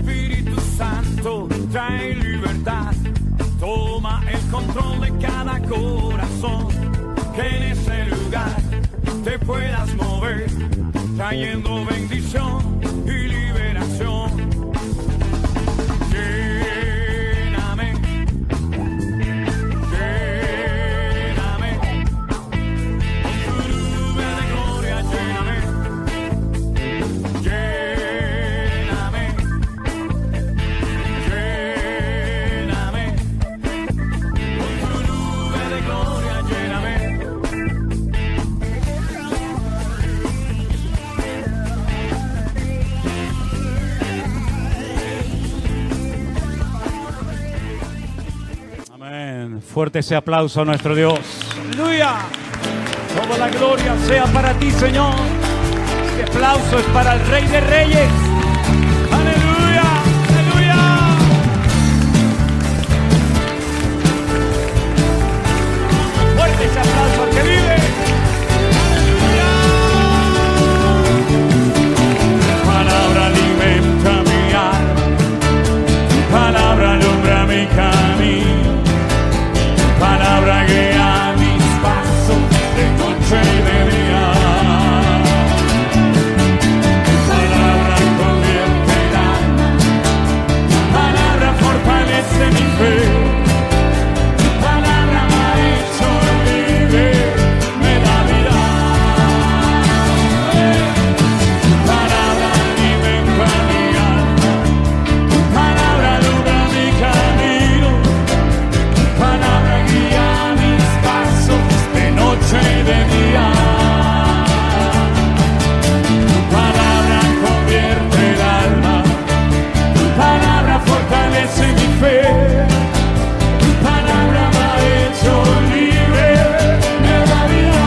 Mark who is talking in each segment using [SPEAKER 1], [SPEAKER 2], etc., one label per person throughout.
[SPEAKER 1] Espíritu Santo trae libertad. Toma el control de cada corazón. Que en ese lugar te puedas mover, trayendo bendición y liberación. Lléname, lléname, con tu nube de gloria, lléname, lléname, lléname, con tu nube de gloria, lléname.
[SPEAKER 2] Fuerte ese aplauso a nuestro Dios. ¡Aleluya! Toda la gloria sea para ti, Señor. Este aplauso es para el Rey de Reyes. ¡Aleluya! ¡Aleluya! Fuerte ese aplauso al que vive. ¡Aleluya! Tu palabra alimenta mi alma. Tu palabra alumbra mi camino. Palabra guía mis pasos de noche y de día. Tu palabra convierte el alma. Tu palabra fortalece mi fe. Tu palabra me ha hecho libre, me da vida. Tu palabra alimenta mi alma. Tu palabra alumbra mi camino. Tu palabra guía mis pasos de noche y de día. Tu palabra convierte el alma. Tu palabra fortalece mi fe. Tu palabra me ha hecho libre, me da vida.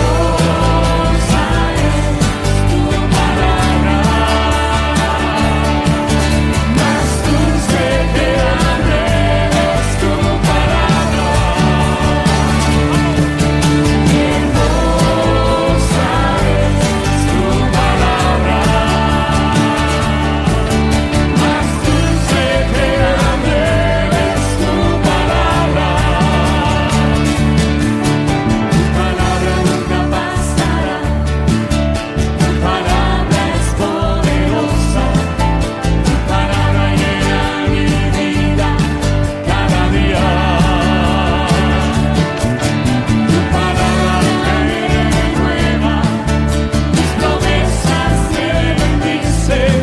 [SPEAKER 2] Hermosa es tu palabra, más dulce que la miel es tu palabra. Hermosa es tu palabra, más dulce que la miel es tu palabra. Tu palabra nunca pasará, tu palabra es poderosa, tu palabra llena mi vida cada día. Tu palabra me renueva, mis promesas se bendicen,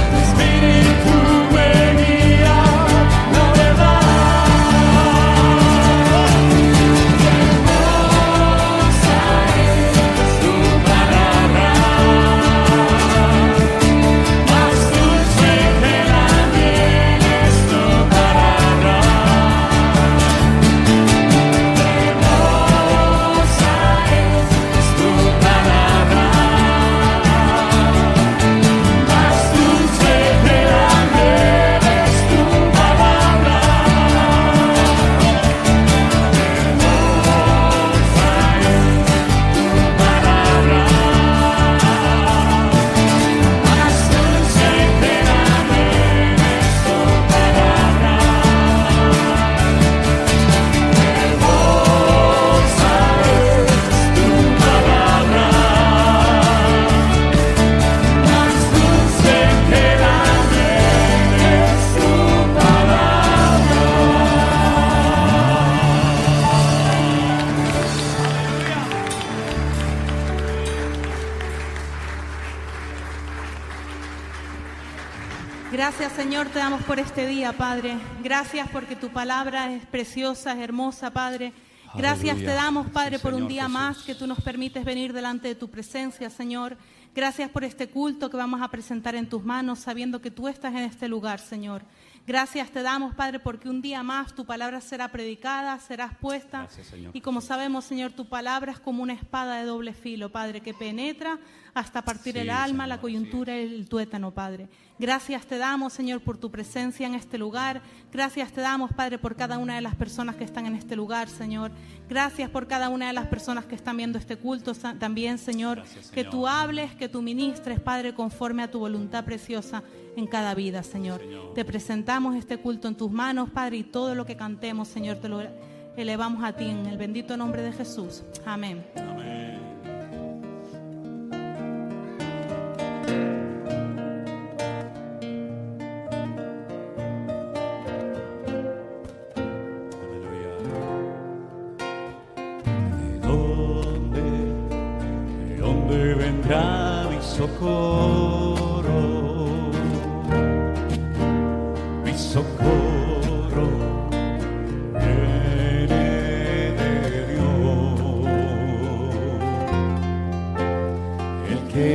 [SPEAKER 2] tu espíritu me guía la verdad. Hermosa es tu palabra, más dulce que la miel es tu palabra. Hermosa es tu palabra, más dulce que la miel es tu palabra.
[SPEAKER 3] Gracias, Señor, te damos por este día, Padre. Gracias porque tu palabra es preciosa, es hermosa, Padre. Gracias
[SPEAKER 2] Aleluya.
[SPEAKER 3] te damos, Padre,
[SPEAKER 2] Sí,
[SPEAKER 3] por un
[SPEAKER 2] Señor
[SPEAKER 3] día
[SPEAKER 2] Jesús.
[SPEAKER 3] más que tú nos permites venir delante de tu presencia, Señor. Gracias por este culto que vamos a presentar en tus manos, sabiendo que tú estás en este lugar, Señor. Gracias te damos, Padre, porque un día más tu palabra será predicada, será expuesta.
[SPEAKER 2] Gracias, Señor
[SPEAKER 3] Y como
[SPEAKER 2] Jesús.
[SPEAKER 3] sabemos, Señor, tu palabra es como una espada de doble filo, Padre, que penetra hasta partir
[SPEAKER 2] Sí,
[SPEAKER 3] el alma,
[SPEAKER 2] Señor,
[SPEAKER 3] la coyuntura y el tuétano, Padre. Gracias te damos, Señor, por tu presencia en este lugar. Gracias te damos, Padre, por cada una de las personas que están en este lugar, Señor. Gracias por cada una de las personas que están viendo este culto también, Señor.
[SPEAKER 2] Gracias,
[SPEAKER 3] Que
[SPEAKER 2] Señor.
[SPEAKER 3] tú hables, que tú ministres, Padre, conforme a tu voluntad preciosa en cada vida, Señor.
[SPEAKER 2] Señor.
[SPEAKER 3] Te presentamos este culto en tus manos, Padre, y todo lo que cantemos, Señor, te lo elevamos a ti en el bendito nombre de Jesús. Amén.
[SPEAKER 2] Amén. Aleluya. ¿De dónde vendrá mi socorro? Mi socorro viene de Dios, el que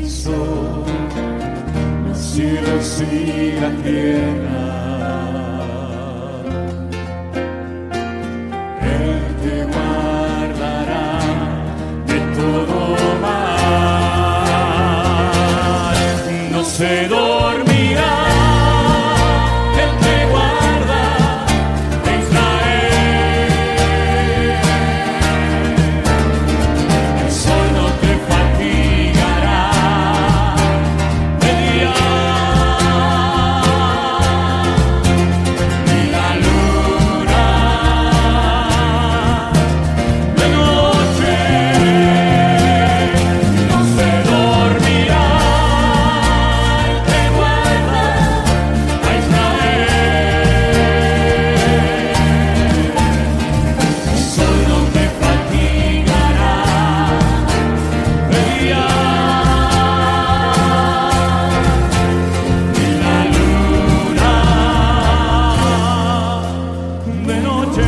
[SPEAKER 2] hizo los cielos y la tierra. Él te guardará de todo mal. No se dormirá el que guarda de Israel. El sol no te fatigará de día, ni la luna de noche. No se dormirá el que guarda a Israel. El sol no te fatigará de día, ni la luna de noche.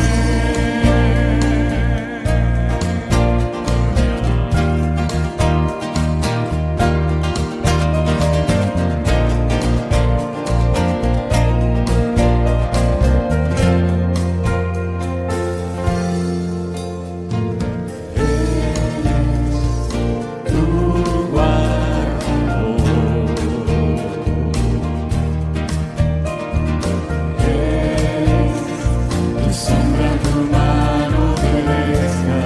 [SPEAKER 2] Tu guardo, tu sombra, tu mano derecha.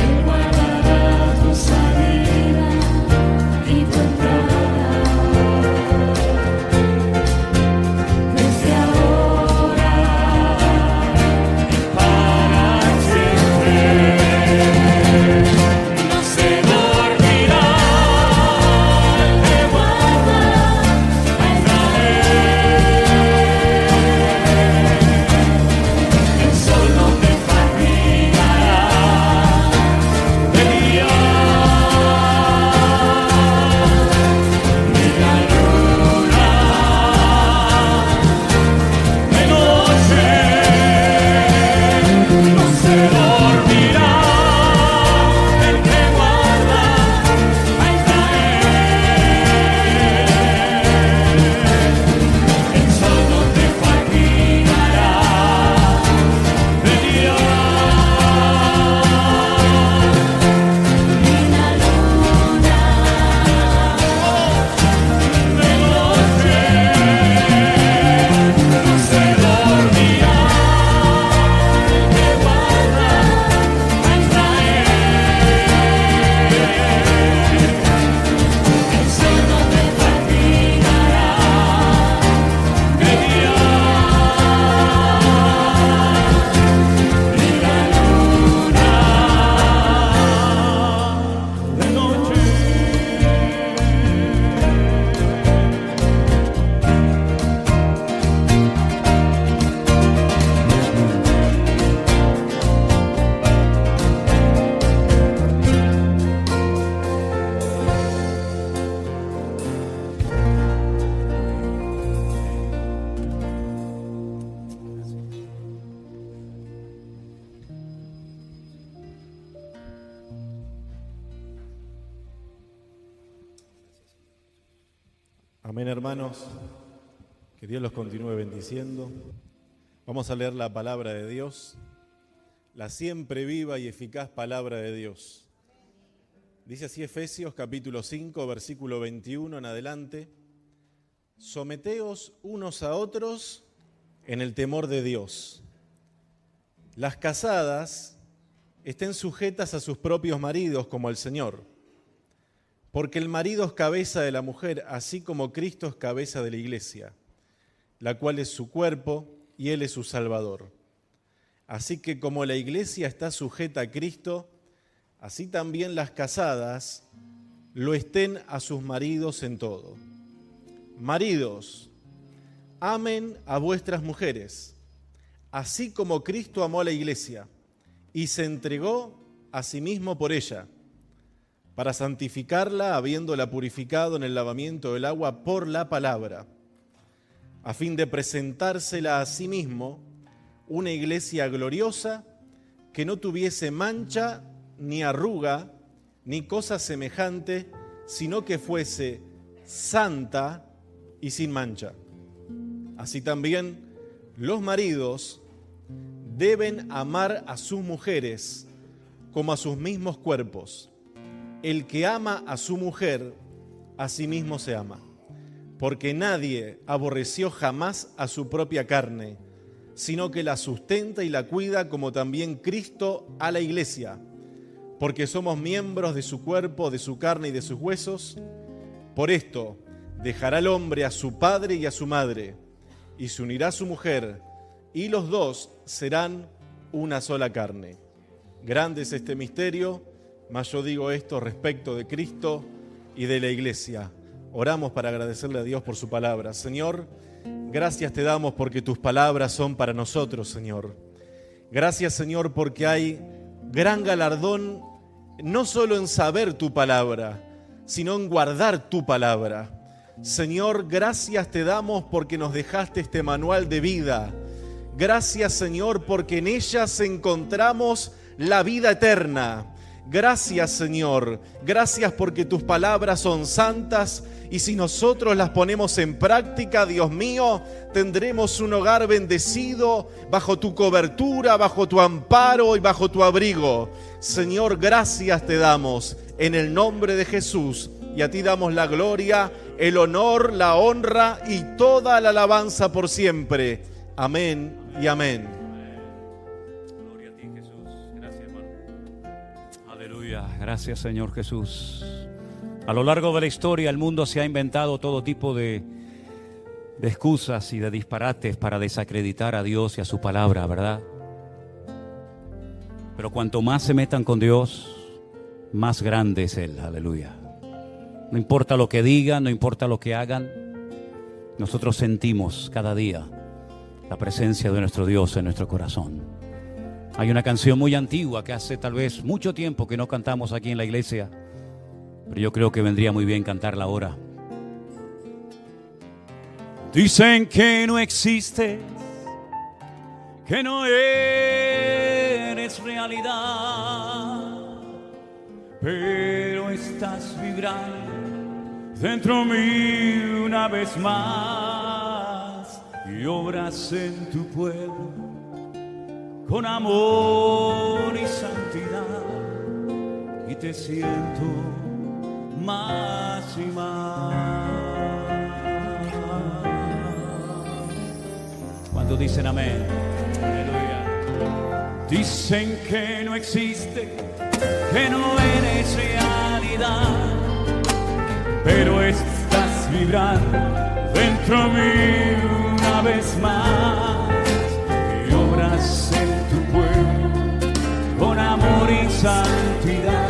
[SPEAKER 2] Él guardará tu salida y tu entrada, desde ahora y para siempre. No se dormirá el que guarda a Israel. El sol no te fatigará de día, ni la luna de noche. No se dormirá el que guarda a Israel. El sol no te fatigará de día, ni la luna de noche. No se dormirá el que guarda a Israel. El sol no te fatigará de día, ni la luna de noche.
[SPEAKER 4] Amén, hermanos. Que Dios los continúe bendiciendo. Vamos a leer la palabra de Dios la siempre viva y eficaz palabra de Dios. Dice así Efesios capítulo 5, versículo 21 en adelante: someteos unos a otros en el temor de Dios. Las casadas estén sujetas a sus propios maridos como al Señor, porque el marido es cabeza de la mujer, así como Cristo es cabeza de la iglesia, la cual es su cuerpo y Él es su Salvador. Así que como la iglesia está sujeta a Cristo, así también las casadas lo estén a sus maridos en todo. Maridos, amen a vuestras mujeres, así como Cristo amó a la iglesia y se entregó a sí mismo por ella, para santificarla, habiéndola purificado en el lavamiento del agua por la palabra, a fin de presentársela a sí mismo una iglesia gloriosa, que no tuviese mancha, ni arruga, ni cosa semejante, sino que fuese santa y sin mancha. Así también los maridos deben amar a sus mujeres como a sus mismos cuerpos. El que ama a su mujer, a sí mismo se ama, porque nadie aborreció jamás a su propia carne, sino que la sustenta y la cuida, como también Cristo a la iglesia, porque somos miembros de su cuerpo, de su carne y de sus huesos. Por esto dejará el hombre a su padre y a su madre, y se unirá a su mujer, y los dos serán una sola carne. Grande es este misterio, mas yo digo esto respecto de Cristo y de la iglesia. Oramos para agradecerle a Dios por su palabra. Señor, gracias te damos porque tus palabras son para nosotros, Señor. Gracias, Señor, porque hay gran galardón no solo en saber tu palabra, sino en guardar tu palabra. Señor, gracias te damos porque nos dejaste este manual de vida. Gracias, Señor, porque en ellas encontramos la vida eterna. Gracias, Señor. Gracias porque tus palabras son santas y si nosotros las ponemos en práctica, Dios mío, tendremos un hogar bendecido bajo tu cobertura, bajo tu amparo y bajo tu abrigo. Señor, gracias te damos en el nombre de Jesús y a ti damos la gloria, el honor, la honra y toda la alabanza por siempre. Amén y amén.
[SPEAKER 2] Gloria a ti, Jesús. Gracias, hermano. Aleluya. Gracias, Señor Jesús. A lo largo de la historia, el mundo se ha inventado todo tipo de excusas y de disparates para desacreditar a Dios y a su palabra, ¿verdad? Pero cuanto más se metan con Dios, más grande es Él. Aleluya. No importa lo que digan, no importa lo que hagan, nosotros sentimos cada día la presencia de nuestro Dios en nuestro corazón. Hay una canción muy antigua que hace tal vez mucho tiempo que no cantamos aquí en la iglesia, pero yo creo que vendría muy bien cantarla ahora. Dicen que no existes, que no eres realidad, pero estás vibrando dentro mío una vez más y obras en tu pueblo con amor y santidad y te siento más y más. ¿Cuántos dicen amén? Aleluya. Dicen que no existe, que no eres realidad, pero estás vibrando dentro mío una vez más y obras en tu pueblo con amor y santidad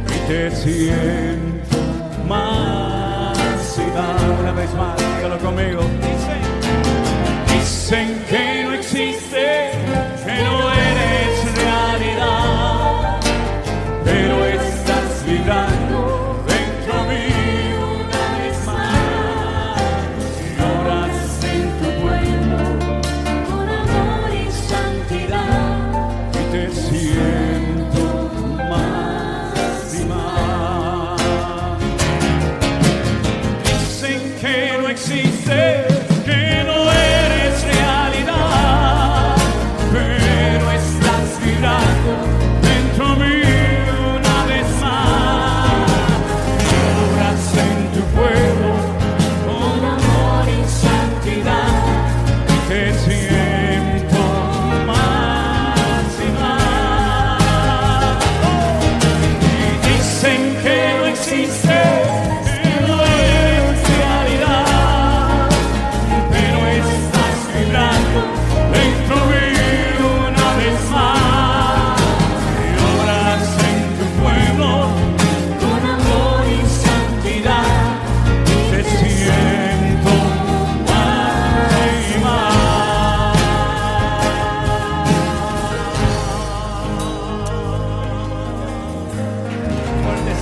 [SPEAKER 2] y te siento más y más. Una vez más, dígalo conmigo. Dicen que no existe, que no eres realidad, pero estás vibrando dentro mío una vez más y obras en tu pueblo con amor y santidad y te siento más y más. Dicen que no existe, que no eres realidad,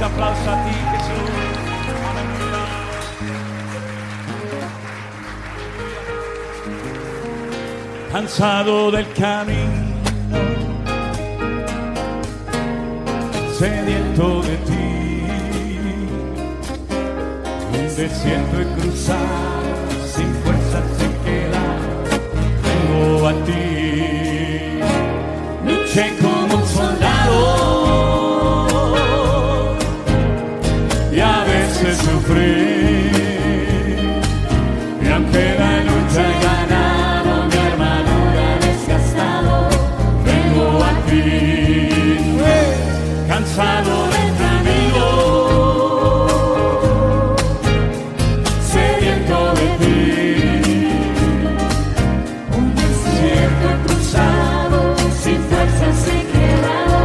[SPEAKER 2] ese aplauso a ti, Jesús. Aleluya. Cansado del camino, sediento de ti, un desierto he cruzado, sin fuerzas he quedado, vengo a ti. Luché como un soldado y a veces sufrí, y aunque la lucha he ganado, mi armadura desgastado, vengo a ti. Cansado del camino, sediento de ti,
[SPEAKER 5] Un desierto he cruzado, sin fuerzas he quedado,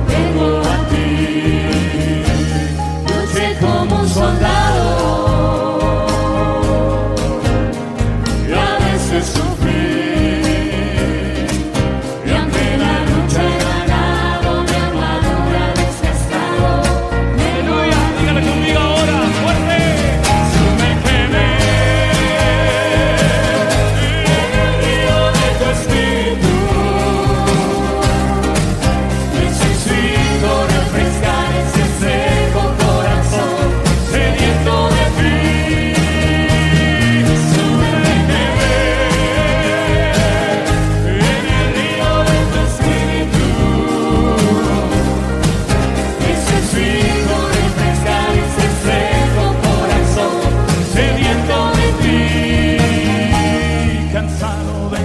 [SPEAKER 5] vengo a ti. Luché como un soldado
[SPEAKER 2] y a veces sufrí, y aunque la lucha he ganado, mi armadura desgastado. Aleluya, dígale conmigo ahora, fuerte. Sumérgeme en el río de tu espíritu. Necesito refrescar ese seco corazón sediento de ti. Sumérgeme en el río de tu espíritu. Necesito refrescar ese seco corazón sediento de ti. Cansado de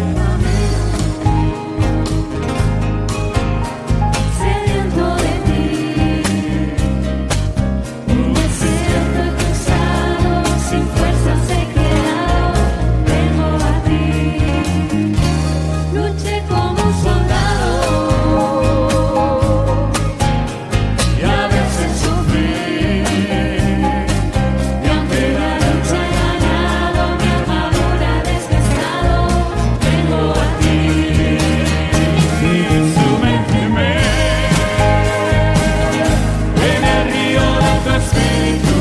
[SPEAKER 5] sediento de ti. Un desierto he cruzado, sin fuerzas he quedado, vengo a ti. Luché como un soldado
[SPEAKER 2] y a veces sufrí, y aunque la lucha he ganado, mi armadura desgastado, vengo a ti. Sumérgeme en el río de tu espíritu.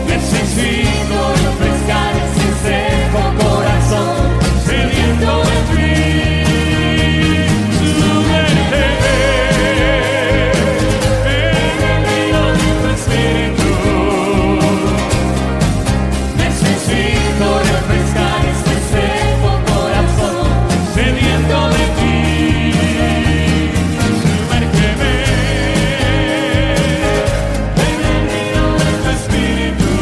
[SPEAKER 2] Necesito refrescar ese seco corazón sediento de ti. Sumérgeme en el río de tu espíritu. Necesito refrescar ese seco corazón sediento de ti. Sumérgeme en el río de tu espíritu.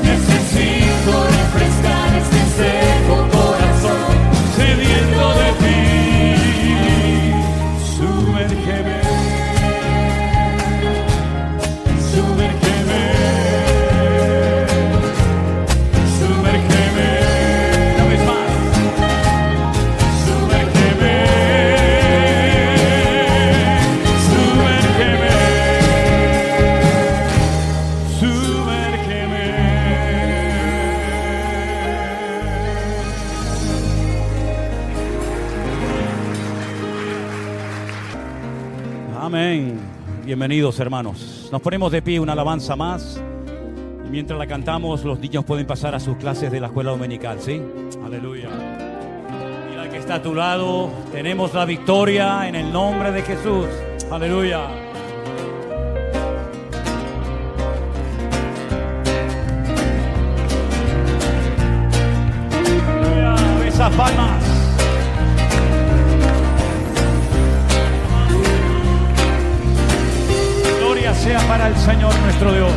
[SPEAKER 2] Necesito refrescar este seco corazón sediento de ti. Sumérgeme, sumérgeme, sumérgeme, una vez más. Sumérgeme, sumérgeme, sumérgeme. Amén. Bienvenidos, hermanos. Nos ponemos de pie, una alabanza más. Y mientras la cantamos, los niños pueden pasar a sus clases de la escuela dominical, ¿sí? Aleluya. Mira al que está a tu lado. Tenemos la victoria en el nombre de Jesús. Aleluya. Aleluya. Esas palmas. Gloria sea para el Señor nuestro Dios.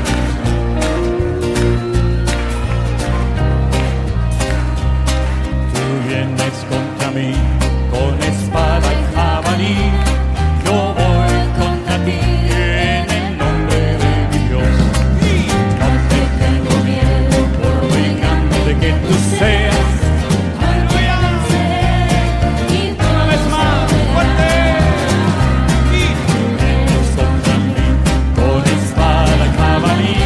[SPEAKER 2] Tú vienes contra mí con espada y jabalí. Yo voy contra ti en el nombre de mi Dios. No te tengo miedo por muy grande que tú seas. Aleluya. Una vez más, fuerte. Y tú vienes contra mí con espada y jabalí.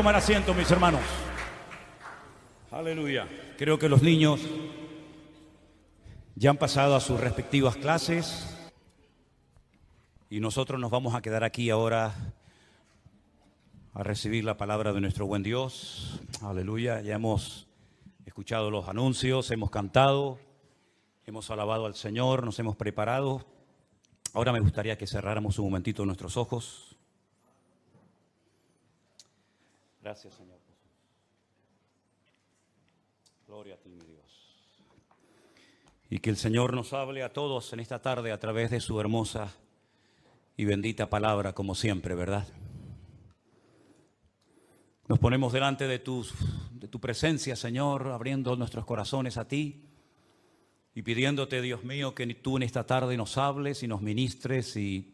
[SPEAKER 2] tomar asiento, mis hermanos. Aleluya. Creo que los niños ya han pasado a sus respectivas clases y nosotros nos vamos a quedar aquí ahora a recibir la palabra de nuestro buen Dios. Aleluya. Ya hemos escuchado los anuncios, hemos cantado, hemos alabado al Señor, nos hemos preparado. Ahora me gustaría que cerráramos un momentito nuestros ojos. Gracias, Señor. Gloria a ti, mi Dios. Y que el Señor nos hable a todos en esta tarde a través de su hermosa y bendita palabra, como siempre, ¿verdad? Nos ponemos delante de tu presencia, Señor, abriendo nuestros corazones a ti y pidiéndote, Dios mío, que tú en esta tarde nos hables y nos ministres y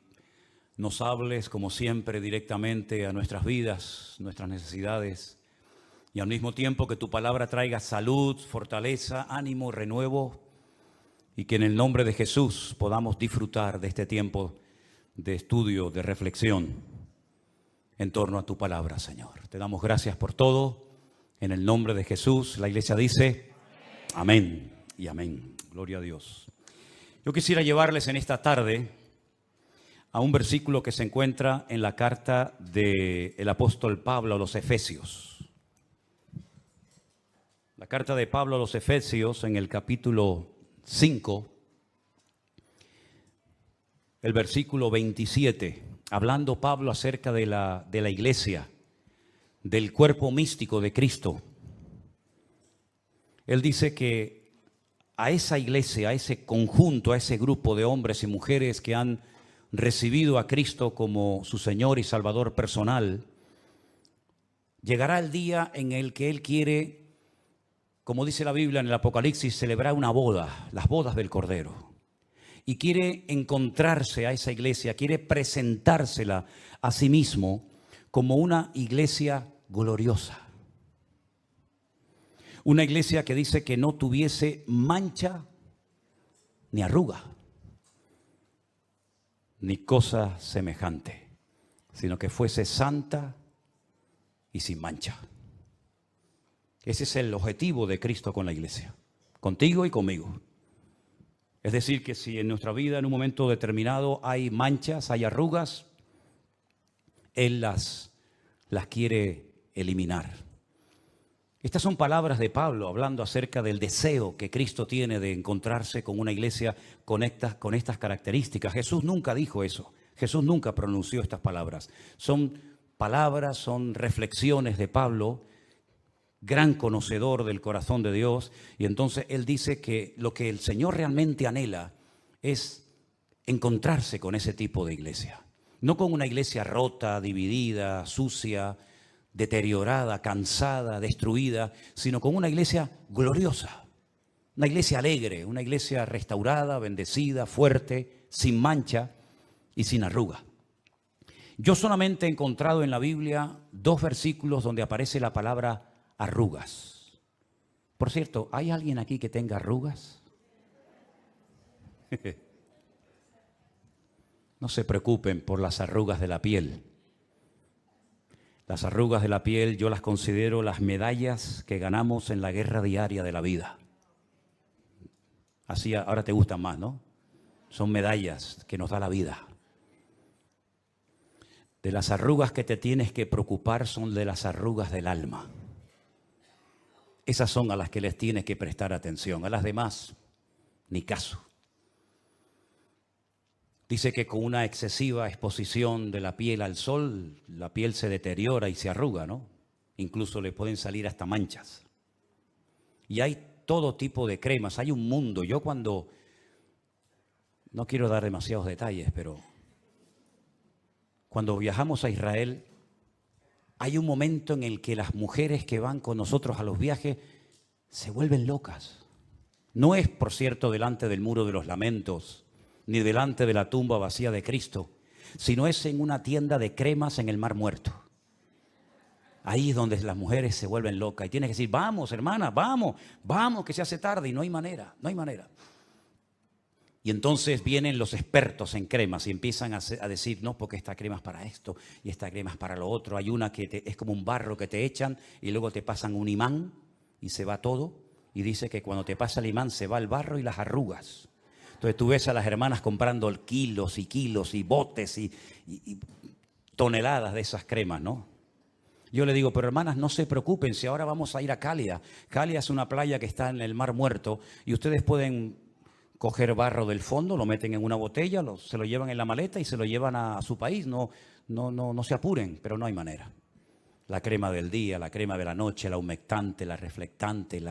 [SPEAKER 2] nos hables, como siempre, directamente a nuestras vidas, nuestras necesidades, y al mismo tiempo que tu palabra traiga salud, fortaleza, ánimo, renuevo, y que en el nombre de Jesús podamos disfrutar de este tiempo de estudio, de reflexión en torno a tu palabra, Señor. Te damos gracias por todo, en el nombre de Jesús. La iglesia dice amén y amén. Gloria a Dios. Yo quisiera llevarles en esta tarde a un versículo que se encuentra en la carta del apóstol Pablo a los Efesios. La carta de Pablo a los Efesios en el capítulo 5, el versículo 27, hablando Pablo acerca de la iglesia, del cuerpo místico de Cristo. Él dice que a esa iglesia, a ese conjunto, a ese grupo de hombres y mujeres que han recibido a Cristo como su Señor y Salvador personal, llegará el día en el que Él quiere, como dice la Biblia en el Apocalipsis, celebrar una boda, las bodas del Cordero. Y quiere encontrarse a esa iglesia, quiere presentársela a sí mismo como una iglesia gloriosa. Una iglesia que dice que no tuviese mancha ni arruga, ni cosa semejante, sino que fuese santa y sin mancha. Ese es el objetivo de Cristo con la iglesia, contigo y conmigo. Es decir, que si en nuestra vida en un momento determinado hay manchas, hay arrugas, Él las quiere eliminar. Estas son palabras de Pablo hablando acerca del deseo que Cristo tiene de encontrarse con una iglesia con estas características. Jesús nunca dijo eso. Jesús nunca pronunció estas palabras. Son palabras, son reflexiones de Pablo, gran conocedor del corazón de Dios. Y entonces él dice que lo que el Señor realmente anhela es encontrarse con ese tipo de iglesia. No con una iglesia rota, dividida, sucia, deteriorada, cansada, destruida, sino con una iglesia gloriosa, una iglesia alegre, una iglesia restaurada, bendecida, fuerte, sin mancha y sin arruga. Yo solamente he encontrado en la Biblia 2 versículos donde aparece la palabra arrugas. Por cierto, ¿hay alguien aquí que tenga arrugas? No se preocupen por las arrugas de la piel. Las arrugas de la piel yo las considero las medallas que ganamos en la guerra diaria de la vida. Así ahora te gustan más, ¿no? Son medallas que nos da la vida. De las arrugas que te tienes que preocupar son de las arrugas del alma. Esas son a las que les tienes que prestar atención. A las demás, ni caso. Dice que con una excesiva exposición de la piel al sol, la piel se deteriora y se arruga, ¿no? Incluso le pueden salir hasta manchas. Y hay todo tipo de cremas, hay un mundo. Yo cuando, no quiero dar demasiados detalles, pero cuando viajamos a Israel, hay un momento en el que las mujeres que van con nosotros a los viajes se vuelven locas. No es, por cierto, delante del muro de los lamentos, ni delante de la tumba vacía de Cristo, sino es en una tienda de cremas en el Mar Muerto. Ahí es donde las mujeres se vuelven locas y tienes que decir, vamos hermana, vamos, que se hace tarde, y no hay manera.
[SPEAKER 6] Y entonces vienen los expertos en cremas y empiezan a decir, no, porque esta crema es para esto y esta crema es para lo otro. Hay una que es como un barro que te echan y luego te pasan un imán y se va todo. Y dice que cuando te pasa el imán se va el barro y las arrugas. Entonces tú ves a las hermanas comprando kilos y kilos y botes y toneladas de esas cremas, ¿no? Yo le digo, pero hermanas, no se preocupen, si ahora vamos a ir a Calia. Calia es una playa que está en el Mar Muerto y ustedes pueden coger barro del fondo, lo meten en una botella, se lo llevan en la maleta y se lo llevan a su país. No se apuren, pero no hay manera. La crema del día, la crema de la noche, la humectante, la reflectante,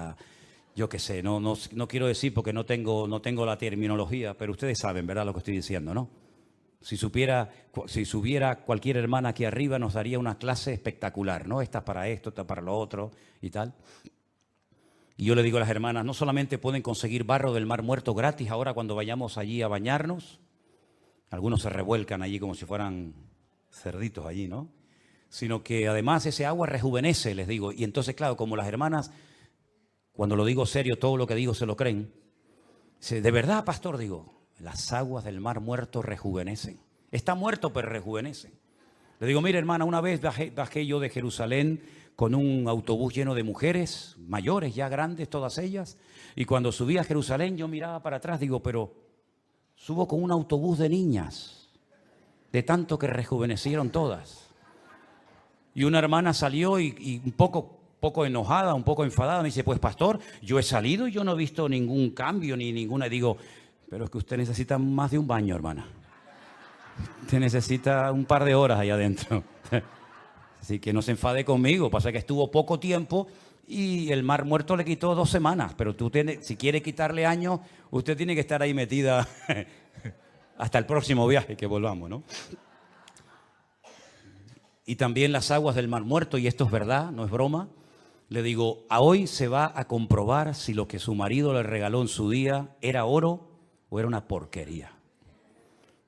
[SPEAKER 6] yo qué sé, no quiero decir porque no tengo la terminología, pero ustedes saben, ¿verdad?, lo que estoy diciendo, ¿no? Si subiera cualquier hermana aquí arriba nos daría una clase espectacular, ¿no? Esta es para esto, esta es para lo otro y tal. Y yo le digo a las hermanas, no solamente pueden conseguir barro del Mar Muerto gratis ahora cuando vayamos allí a bañarnos, algunos se revuelcan allí como si fueran cerditos allí, ¿no? Sino que además ese agua rejuvenece, les digo. Y entonces, claro, como las hermanas, cuando lo digo serio, todo lo que digo se lo creen. Dice, ¿de verdad, pastor? Digo, las aguas del Mar Muerto rejuvenecen. Está muerto, pero rejuvenece. Le digo, mire, hermana, una vez bajé yo de Jerusalén con un autobús lleno de mujeres, mayores, ya grandes, todas ellas. Y cuando subí a Jerusalén, yo miraba para atrás, digo, pero subo con un autobús de niñas, de tanto que rejuvenecieron todas. Y una hermana salió y un poco enojada, un poco enfadada, me dice, pues pastor, yo he salido y yo no he visto ningún cambio, ni ninguna. Digo, pero es que usted necesita más de un baño, hermana. Usted necesita un par de horas ahí adentro. Así que no se enfade conmigo. Pasa que estuvo poco tiempo y el Mar Muerto le quitó 2 semanas. Pero si quiere quitarle años, usted tiene que estar ahí metida hasta el próximo viaje que volvamos, ¿no? Y también las aguas del Mar Muerto, y esto es verdad, no es broma. Le digo, a hoy se va a comprobar si lo que su marido le regaló en su día era oro o era una porquería.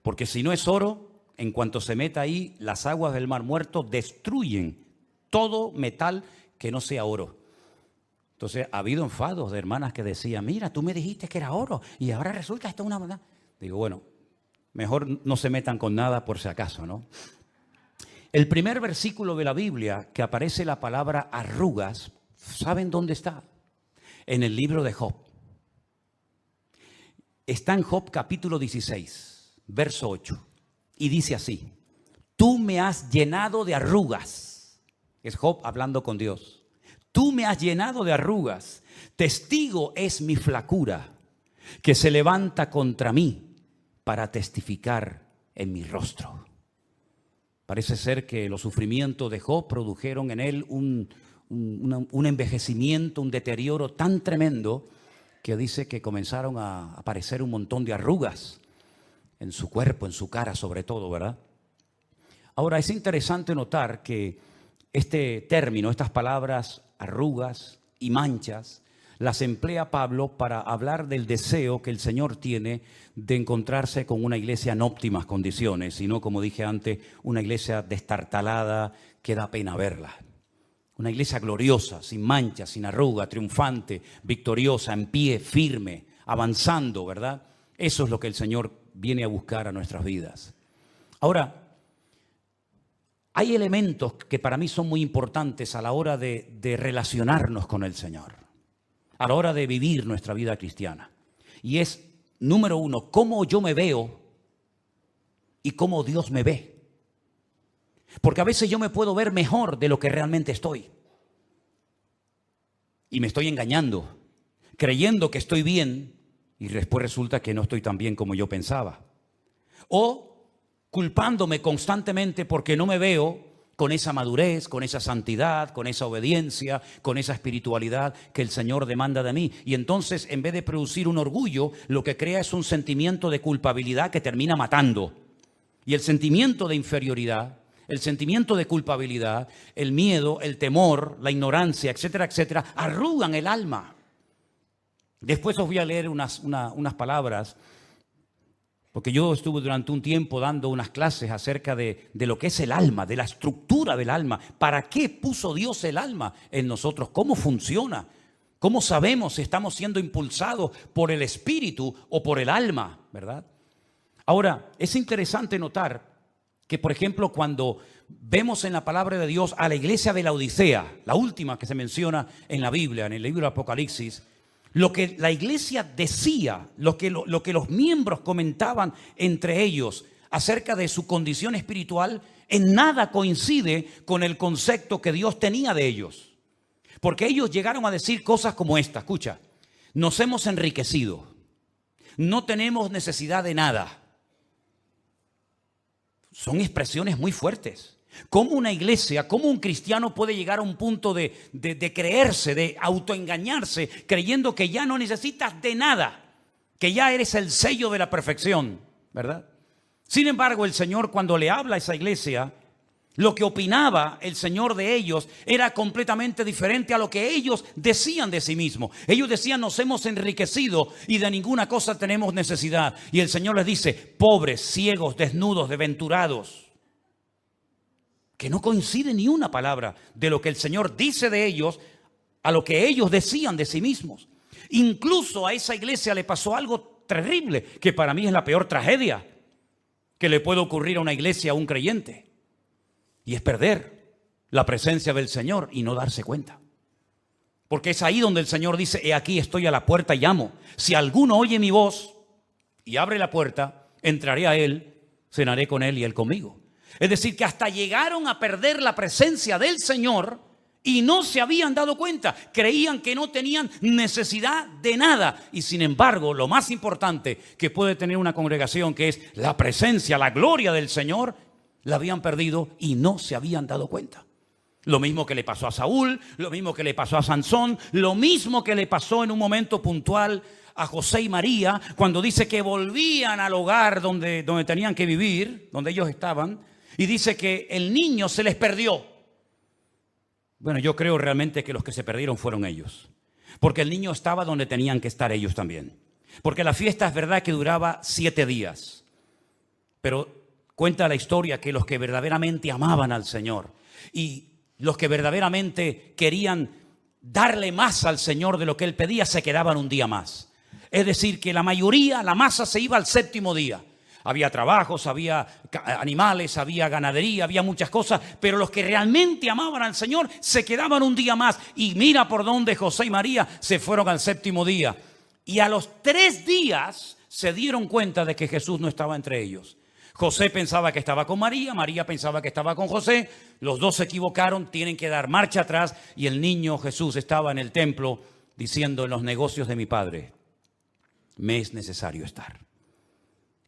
[SPEAKER 6] Porque si no es oro, en cuanto se meta ahí, las aguas del Mar Muerto destruyen todo metal que no sea oro. Entonces, ha habido enfados de hermanas que decían, mira, tú me dijiste que era oro y ahora resulta esto una verdad. Digo, bueno, mejor no se metan con nada por si acaso, ¿no? El primer versículo de la Biblia que aparece la palabra arrugas, ¿saben dónde está? En el libro de Job. Está en Job capítulo 16, verso 8. Y dice así, tú me has llenado de arrugas. Es Job hablando con Dios. Tú me has llenado de arrugas. Testigo es mi flacura, que se levanta contra mí para testificar en mi rostro. Parece ser que los sufrimientos de Job produjeron en él un envejecimiento, un deterioro tan tremendo que dice que comenzaron a aparecer un montón de arrugas en su cuerpo, en su cara sobre todo, ¿verdad? Ahora, es interesante notar que este término, estas palabras, arrugas y manchas, las emplea Pablo para hablar del deseo que el Señor tiene de encontrarse con una iglesia en óptimas condiciones, sino, como dije antes, una iglesia destartalada que da pena verla. Una iglesia gloriosa, sin manchas, sin arruga, triunfante, victoriosa, en pie, firme, avanzando, ¿verdad? Eso es lo que el Señor viene a buscar a nuestras vidas. Ahora, hay elementos que para mí son muy importantes a la hora de relacionarnos con el Señor, a la hora de vivir nuestra vida cristiana. Y es, número 1, cómo yo me veo y cómo Dios me ve. Porque a veces yo me puedo ver mejor de lo que realmente estoy. Y me estoy engañando, creyendo que estoy bien, y después resulta que no estoy tan bien como yo pensaba. O culpándome constantemente porque no me veo con esa madurez, con esa santidad, con esa obediencia, con esa espiritualidad que el Señor demanda de mí. Y entonces, en vez de producir un orgullo, lo que crea es un sentimiento de culpabilidad que termina matando. Y el sentimiento de inferioridad, el sentimiento de culpabilidad, el miedo, el temor, la ignorancia, etcétera, etcétera, arrugan el alma. Después os voy a leer unas palabras, porque yo estuve durante un tiempo dando unas clases acerca de lo que es el alma, de la estructura del alma. ¿Para qué puso Dios el alma en nosotros? ¿Cómo funciona? ¿Cómo sabemos si estamos siendo impulsados por el espíritu o por el alma, verdad? Ahora, es interesante notar que, por ejemplo, cuando vemos en la palabra de Dios a la iglesia de la Odisea, la última que se menciona en la Biblia, en el libro de Apocalipsis, lo que la iglesia decía, lo que los miembros comentaban entre ellos acerca de su condición espiritual, en nada coincide con el concepto que Dios tenía de ellos. Porque ellos llegaron a decir cosas como esta, escucha, nos hemos enriquecido, no tenemos necesidad de nada. Son expresiones muy fuertes. ¿Cómo una iglesia, cómo un cristiano puede llegar a un punto de creerse, de autoengañarse, creyendo que ya no necesitas de nada, que ya eres el sello de la perfección, ¿verdad? Sin embargo, el Señor, cuando le habla a esa iglesia, lo que opinaba el Señor de ellos era completamente diferente a lo que ellos decían de sí mismos. Ellos decían, nos hemos enriquecido y de ninguna cosa tenemos necesidad. Y el Señor les dice, pobres, ciegos, desnudos, desventurados. Que no coincide ni una palabra de lo que el Señor dice de ellos a lo que ellos decían de sí mismos. Incluso a esa iglesia le pasó algo terrible, que para mí es la peor tragedia que le puede ocurrir a una iglesia, a un creyente. Y es perder la presencia del Señor y no darse cuenta. Porque es ahí donde el Señor dice, he aquí estoy a la puerta y llamo. Si alguno oye mi voz y abre la puerta, entraré a él, cenaré con él y él conmigo. Es decir, que hasta llegaron a perder la presencia del Señor y no se habían dado cuenta. Creían que no tenían necesidad de nada. Y sin embargo, lo más importante que puede tener una congregación, que es la presencia, la gloria del Señor, la habían perdido y no se habían dado cuenta. Lo mismo que le pasó a Saúl, lo mismo que le pasó a Sansón, lo mismo que le pasó en un momento puntual a José y María, cuando dice que volvían al hogar donde tenían que vivir, donde ellos estaban, y dice que el niño se les perdió. Bueno, yo creo realmente que los que se perdieron fueron ellos, porque el niño estaba donde tenían que estar ellos también. Porque la fiesta es verdad que duraba 7 días, pero cuenta la historia que los que verdaderamente amaban al Señor y los que verdaderamente querían darle más al Señor de lo que Él pedía, se quedaban un día más. Es decir, que la mayoría, la masa se iba al 7º día. Había trabajos, había animales, había ganadería, había muchas cosas, pero los que realmente amaban al Señor se quedaban un día más. Y mira por dónde José y María se fueron al 7º día. Y a los 3 días se dieron cuenta de que Jesús no estaba entre ellos. José pensaba que estaba con María, María pensaba que estaba con José, los dos se equivocaron, tienen que dar marcha atrás y el niño Jesús estaba en el templo diciendo, en los negocios de mi Padre me es necesario estar.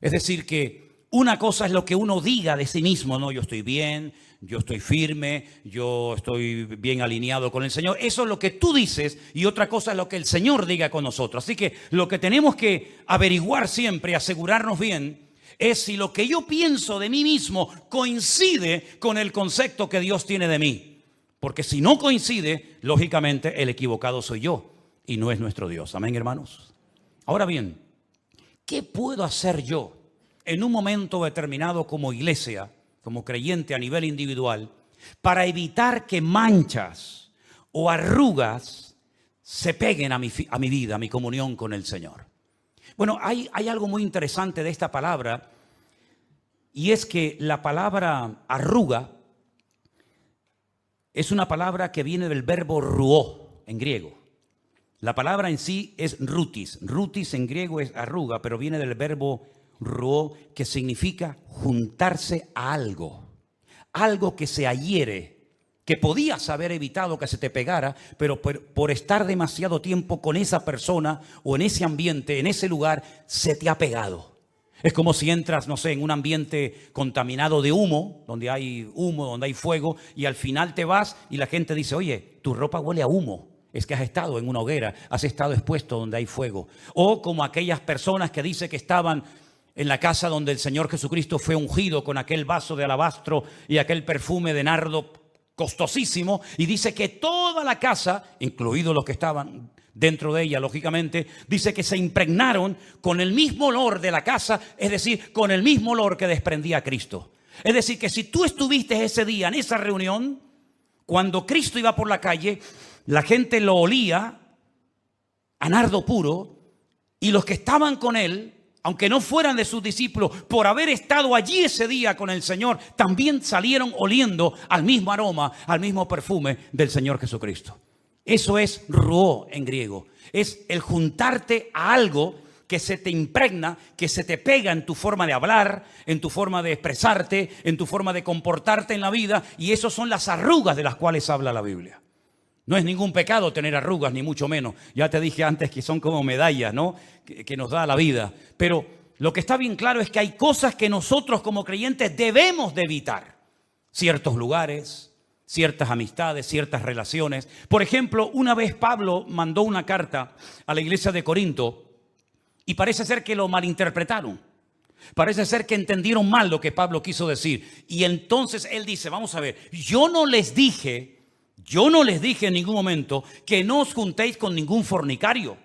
[SPEAKER 6] Es decir que una cosa es lo que uno diga de sí mismo, no, yo estoy bien, yo estoy firme, yo estoy bien alineado con el Señor. Eso es lo que tú dices y otra cosa es lo que el Señor diga con nosotros. Así que lo que tenemos que averiguar siempre, asegurarnos bien, es si lo que yo pienso de mí mismo coincide con el concepto que Dios tiene de mí. Porque si no coincide, lógicamente el equivocado soy yo y no es nuestro Dios. Amén, hermanos. Ahora bien, ¿qué puedo hacer yo en un momento determinado como iglesia, como creyente a nivel individual, para evitar que manchas o arrugas se peguen a mi vida, a mi comunión con el Señor? Bueno, hay algo muy interesante de esta palabra y es que la palabra arruga es una palabra que viene del verbo ruó en griego. La palabra en sí es rutis. Rutis en griego es arruga, pero viene del verbo ruó, que significa juntarse a algo. Algo que se adhiere, que podías haber evitado que se te pegara, pero por estar demasiado tiempo con esa persona o en ese ambiente, en ese lugar, se te ha pegado. Es como si entras, no sé, en un ambiente contaminado de humo, donde hay fuego, y al final te vas y la gente dice, oye, tu ropa huele a humo. Es que has estado en una hoguera, has estado expuesto donde hay fuego. O como aquellas personas que dice que estaban en la casa donde el Señor Jesucristo fue ungido con aquel vaso de alabastro y aquel perfume de nardo costosísimo, y dice que toda la casa, incluidos los que estaban dentro de ella, lógicamente, dice que se impregnaron con el mismo olor de la casa, es decir, con el mismo olor que desprendía Cristo. Es decir, que si tú estuviste ese día en esa reunión, cuando Cristo iba por la calle, la gente lo olía a nardo puro, y los que estaban con él, aunque no fueran de sus discípulos, por haber estado allí ese día con el Señor, también salieron oliendo al mismo aroma, al mismo perfume del Señor Jesucristo. Eso es ruó en griego. Es el juntarte a algo que se te impregna, que se te pega en tu forma de hablar, en tu forma de expresarte, en tu forma de comportarte en la vida. Y esas son las arrugas de las cuales habla la Biblia. No es ningún pecado tener arrugas, ni mucho menos. Ya te dije antes que son como medallas, ¿no? Que nos da la vida. Pero lo que está bien claro es que hay cosas que nosotros como creyentes debemos de evitar. Ciertos lugares, ciertas amistades, ciertas relaciones. Por ejemplo, una vez Pablo mandó una carta a la iglesia de Corinto y parece ser que lo malinterpretaron. Parece ser que entendieron mal lo que Pablo quiso decir. Y entonces él dice, vamos a ver, yo no les dije en ningún momento que no os juntéis con ningún fornicario.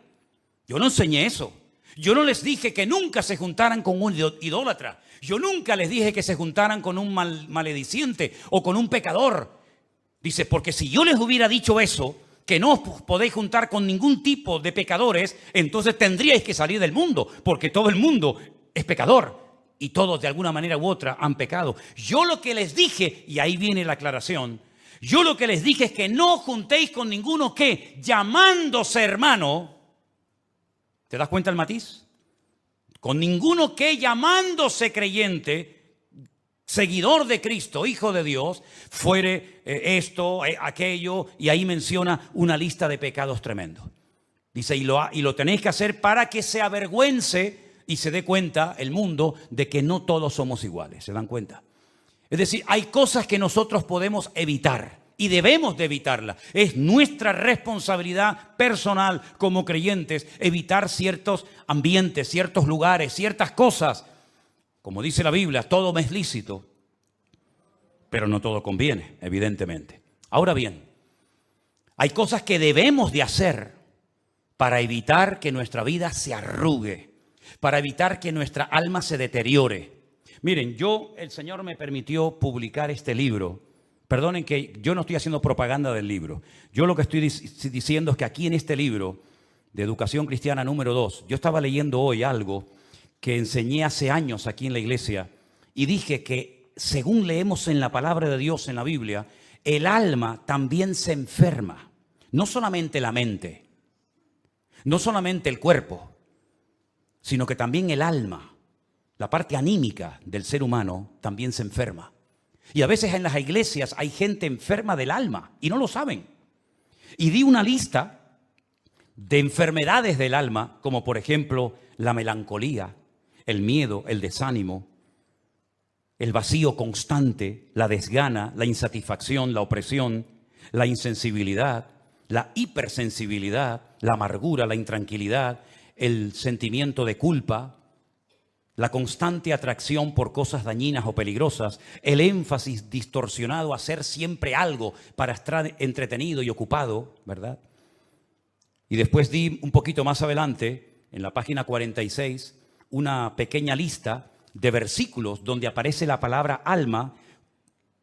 [SPEAKER 6] Yo no enseñé eso. Yo no les dije que nunca se juntaran con un idólatra. Yo nunca les dije que se juntaran con un malediciente o con un pecador. Dice, porque si yo les hubiera dicho eso, que no os podéis juntar con ningún tipo de pecadores, entonces tendríais que salir del mundo, porque todo el mundo es pecador y todos de alguna manera u otra han pecado. Yo lo que les dije, y ahí viene la aclaración, yo lo que les dije es que no juntéis con ninguno que, llamándose hermano, ¿te das cuenta el matiz? Con ninguno que, llamándose creyente, seguidor de Cristo, hijo de Dios, fuere esto, aquello, y ahí menciona una lista de pecados tremendos. Dice, y lo tenéis que hacer para que se avergüence y se dé cuenta el mundo de que no todos somos iguales. ¿Se dan cuenta? Es decir, hay cosas que nosotros podemos evitar y debemos de evitarlas. Es nuestra responsabilidad personal como creyentes evitar ciertos ambientes, ciertos lugares, ciertas cosas. Como dice la Biblia, todo me es lícito, pero no todo conviene, evidentemente. Ahora bien, hay cosas que debemos de hacer para evitar que nuestra vida se arrugue, para evitar que nuestra alma se deteriore. Miren, el Señor me permitió publicar este libro. Perdonen que yo no estoy haciendo propaganda del libro. Yo lo que estoy diciendo es que aquí en este libro de Educación Cristiana número 2, yo estaba leyendo hoy algo que enseñé hace años aquí en la iglesia y dije que según leemos en la palabra de Dios en la Biblia, el alma también se enferma. No solamente la mente, no solamente el cuerpo, sino que también el alma. La parte anímica del ser humano también se enferma. Y a veces en las iglesias hay gente enferma del alma y no lo saben. Y di una lista de enfermedades del alma, como por ejemplo la melancolía, el miedo, el desánimo, el vacío constante, la desgana, la insatisfacción, la opresión, la insensibilidad, la hipersensibilidad, la amargura, la intranquilidad, el sentimiento de culpa, la constante atracción por cosas dañinas o peligrosas, el énfasis distorsionado a hacer siempre algo para estar entretenido y ocupado, ¿verdad? Y después di un poquito más adelante, en la página 46, una pequeña lista de versículos donde aparece la palabra alma,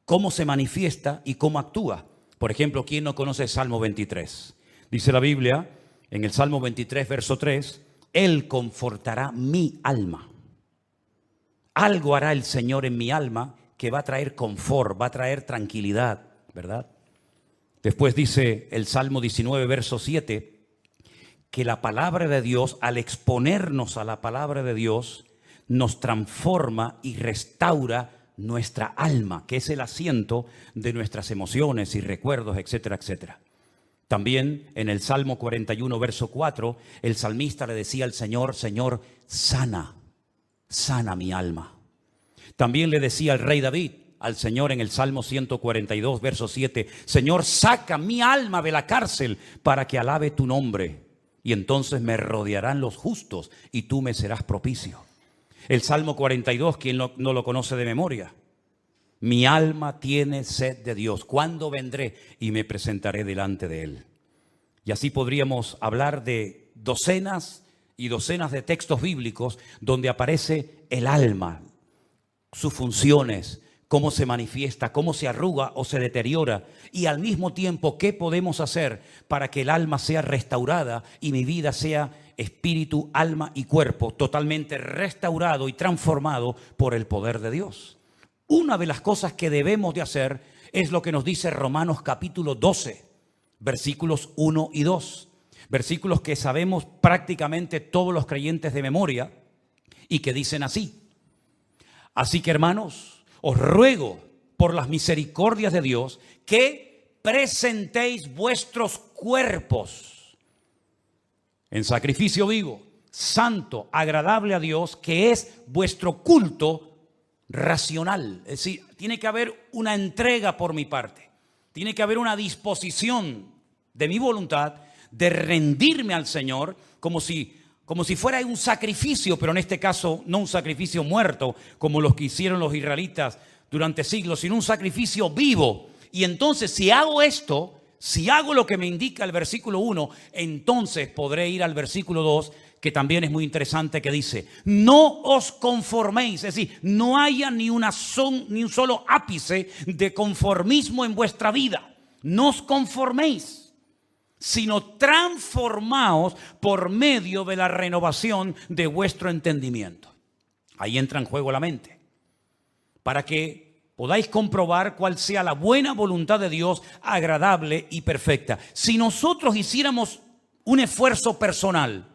[SPEAKER 6] cómo se manifiesta y cómo actúa. Por ejemplo, ¿quién no conoce el Salmo 23? Dice la Biblia, en el Salmo 23, verso 3, Él confortará mi alma. Algo hará el Señor en mi alma que va a traer confort, va a traer tranquilidad, ¿verdad? Después dice el Salmo 19, verso 7, que la palabra de Dios, al exponernos a la palabra de Dios, nos transforma y restaura nuestra alma, que es el asiento de nuestras emociones y recuerdos, etcétera, etcétera. También en el Salmo 41, verso 4, el salmista le decía al Señor, Señor, sana mi alma. También le decía el rey David al Señor en el Salmo 142, verso 7, Señor, saca mi alma de la cárcel para que alabe tu nombre, y entonces me rodearán los justos y tú me serás propicio. El Salmo 42, ¿quién no lo conoce de memoria? Mi alma tiene sed de Dios. ¿Cuándo vendré y me presentaré delante de Él? Y así podríamos hablar de docenas y docenas de textos bíblicos donde aparece el alma, sus funciones, cómo se manifiesta, cómo se arruga o se deteriora, y al mismo tiempo qué podemos hacer para que el alma sea restaurada y mi vida sea espíritu, alma y cuerpo totalmente restaurado y transformado por el poder de Dios. Una de las cosas que debemos de hacer es lo que nos dice Romanos capítulo 12, versículos 1 y 2. Versículos que sabemos prácticamente todos los creyentes de memoria y que dicen así. Así que, hermanos, os ruego por las misericordias de Dios que presentéis vuestros cuerpos en sacrificio vivo, santo, agradable a Dios, que es vuestro culto racional. Es decir, tiene que haber una entrega por mi parte. Tiene que haber una disposición de mi voluntad de rendirme al Señor como si fuera un sacrificio, pero en este caso no un sacrificio muerto como los que hicieron los israelitas durante siglos, sino un sacrificio vivo. Y entonces si hago esto, si hago lo que me indica el versículo 1, entonces podré ir al versículo 2, que también es muy interesante, que dice: no os conforméis, es decir, no haya ni un solo ápice de conformismo en vuestra vida. No os conforméis, sino transformaos por medio de la renovación de vuestro entendimiento. Ahí entra en juego la mente, para que podáis comprobar cuál sea la buena voluntad de Dios, agradable y perfecta. Si nosotros hiciéramos un esfuerzo personal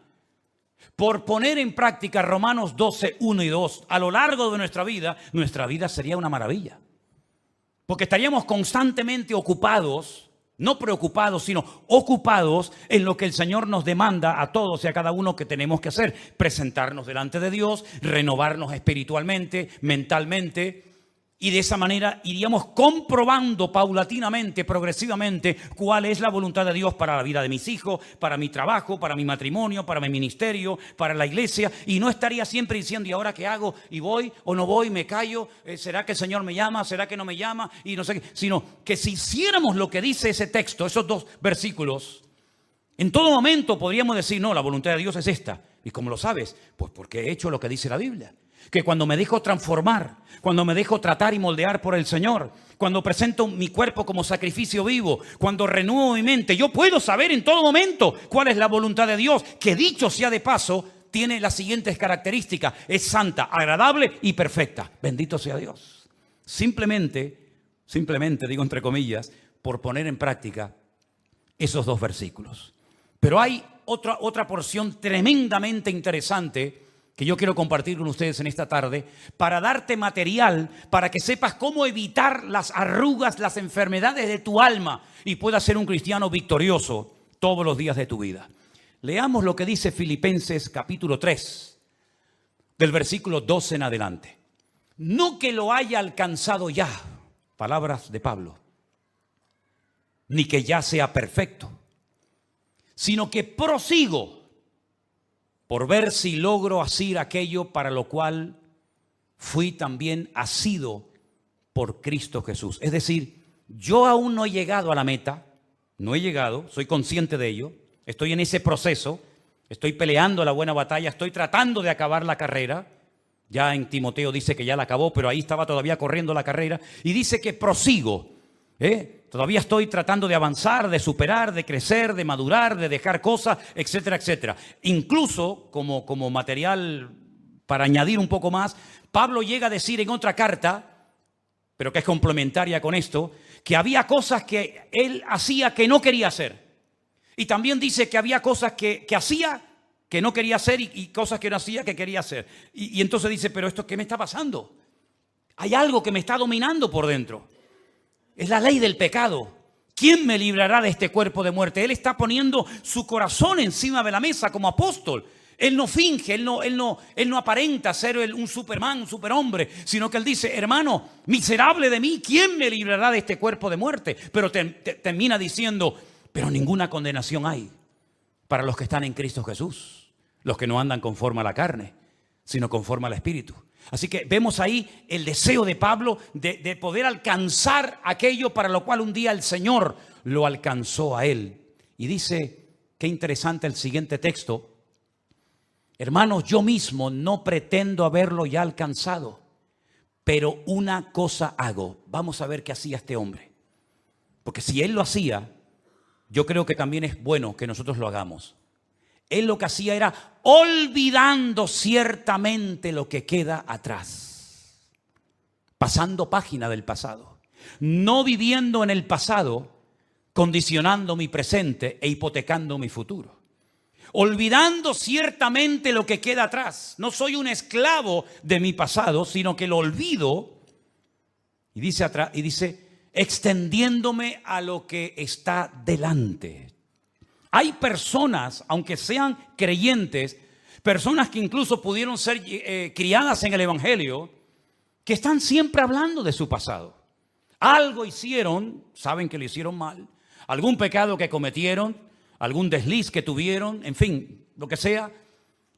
[SPEAKER 6] por poner en práctica Romanos 12, 1 y 2 a lo largo de nuestra vida sería una maravilla. Porque estaríamos constantemente ocupados, no preocupados, sino ocupados en lo que el Señor nos demanda a todos y a cada uno que tenemos que hacer. Presentarnos delante de Dios, renovarnos espiritualmente, mentalmente. Y de esa manera iríamos comprobando paulatinamente, progresivamente, cuál es la voluntad de Dios para la vida de mis hijos, para mi trabajo, para mi matrimonio, para mi ministerio, para la iglesia. Y no estaría siempre diciendo: ¿y ahora qué hago? ¿Y voy o no voy? ¿Me callo? ¿Será que el Señor me llama? ¿Será que no me llama? Y no sé qué. Sino que si hiciéramos lo que dice ese texto, esos dos versículos, en todo momento podríamos decir: no, la voluntad de Dios es esta. ¿Y cómo lo sabes? Pues porque he hecho lo que dice la Biblia. Que cuando me dejo transformar, cuando me dejo tratar y moldear por el Señor, cuando presento mi cuerpo como sacrificio vivo, cuando renuevo mi mente, yo puedo saber en todo momento cuál es la voluntad de Dios, que dicho sea de paso, tiene las siguientes características: es santa, agradable y perfecta. Bendito sea Dios. Simplemente, digo entre comillas, por poner en práctica esos dos versículos. Pero hay otra porción tremendamente interesante que yo quiero compartir con ustedes en esta tarde, para darte material, para que sepas cómo evitar las arrugas, las enfermedades de tu alma y puedas ser un cristiano victorioso todos los días de tu vida. Leamos lo que dice Filipenses capítulo 3, del versículo 12 en adelante. No que lo haya alcanzado ya, palabras de Pablo, ni que ya sea perfecto, sino que prosigo por ver si logro asir aquello para lo cual fui también asido por Cristo Jesús. Es decir, yo aún no he llegado a la meta, no he llegado, soy consciente de ello, estoy en ese proceso, estoy peleando la buena batalla, estoy tratando de acabar la carrera. Ya en Timoteo dice que ya la acabó, pero ahí estaba todavía corriendo la carrera, y dice que prosigo, todavía estoy tratando de avanzar, de superar, de crecer, de madurar, de dejar cosas, etcétera, etcétera. Incluso, como material para añadir un poco más, Pablo llega a decir en otra carta, pero que es complementaria con esto, que había cosas que él hacía que no quería hacer. Y también dice que había cosas que hacía que no quería hacer y cosas que no hacía que quería hacer. Y entonces dice: pero esto, ¿qué me está pasando? Hay algo que me está dominando por dentro. Es la ley del pecado. ¿Quién me librará de este cuerpo de muerte? Él está poniendo su corazón encima de la mesa como apóstol. Él no finge, él no aparenta ser un Superman, un superhombre, sino que él dice: hermano, miserable de mí, ¿quién me librará de este cuerpo de muerte? Pero termina diciendo: pero ninguna condenación hay para los que están en Cristo Jesús, los que no andan conforme a la carne, sino conforme al Espíritu. Así que vemos ahí el deseo de Pablo de poder alcanzar aquello para lo cual un día el Señor lo alcanzó a él. Y dice, qué interesante el siguiente texto: hermanos, yo mismo no pretendo haberlo ya alcanzado, pero una cosa hago. Vamos a ver qué hacía este hombre. Porque si él lo hacía, yo creo que también es bueno que nosotros lo hagamos. Él lo que hacía era olvidando ciertamente lo que queda atrás. Pasando página del pasado. No viviendo en el pasado, condicionando mi presente e hipotecando mi futuro. Olvidando ciertamente lo que queda atrás. No soy un esclavo de mi pasado, sino que lo olvido. Y dice atrás, y dice, extendiéndome a lo que está delante. Hay personas, aunque sean creyentes, personas que incluso pudieron ser criadas en el Evangelio, que están siempre hablando de su pasado. Algo hicieron, saben que lo hicieron mal, algún pecado que cometieron, algún desliz que tuvieron, en fin, lo que sea,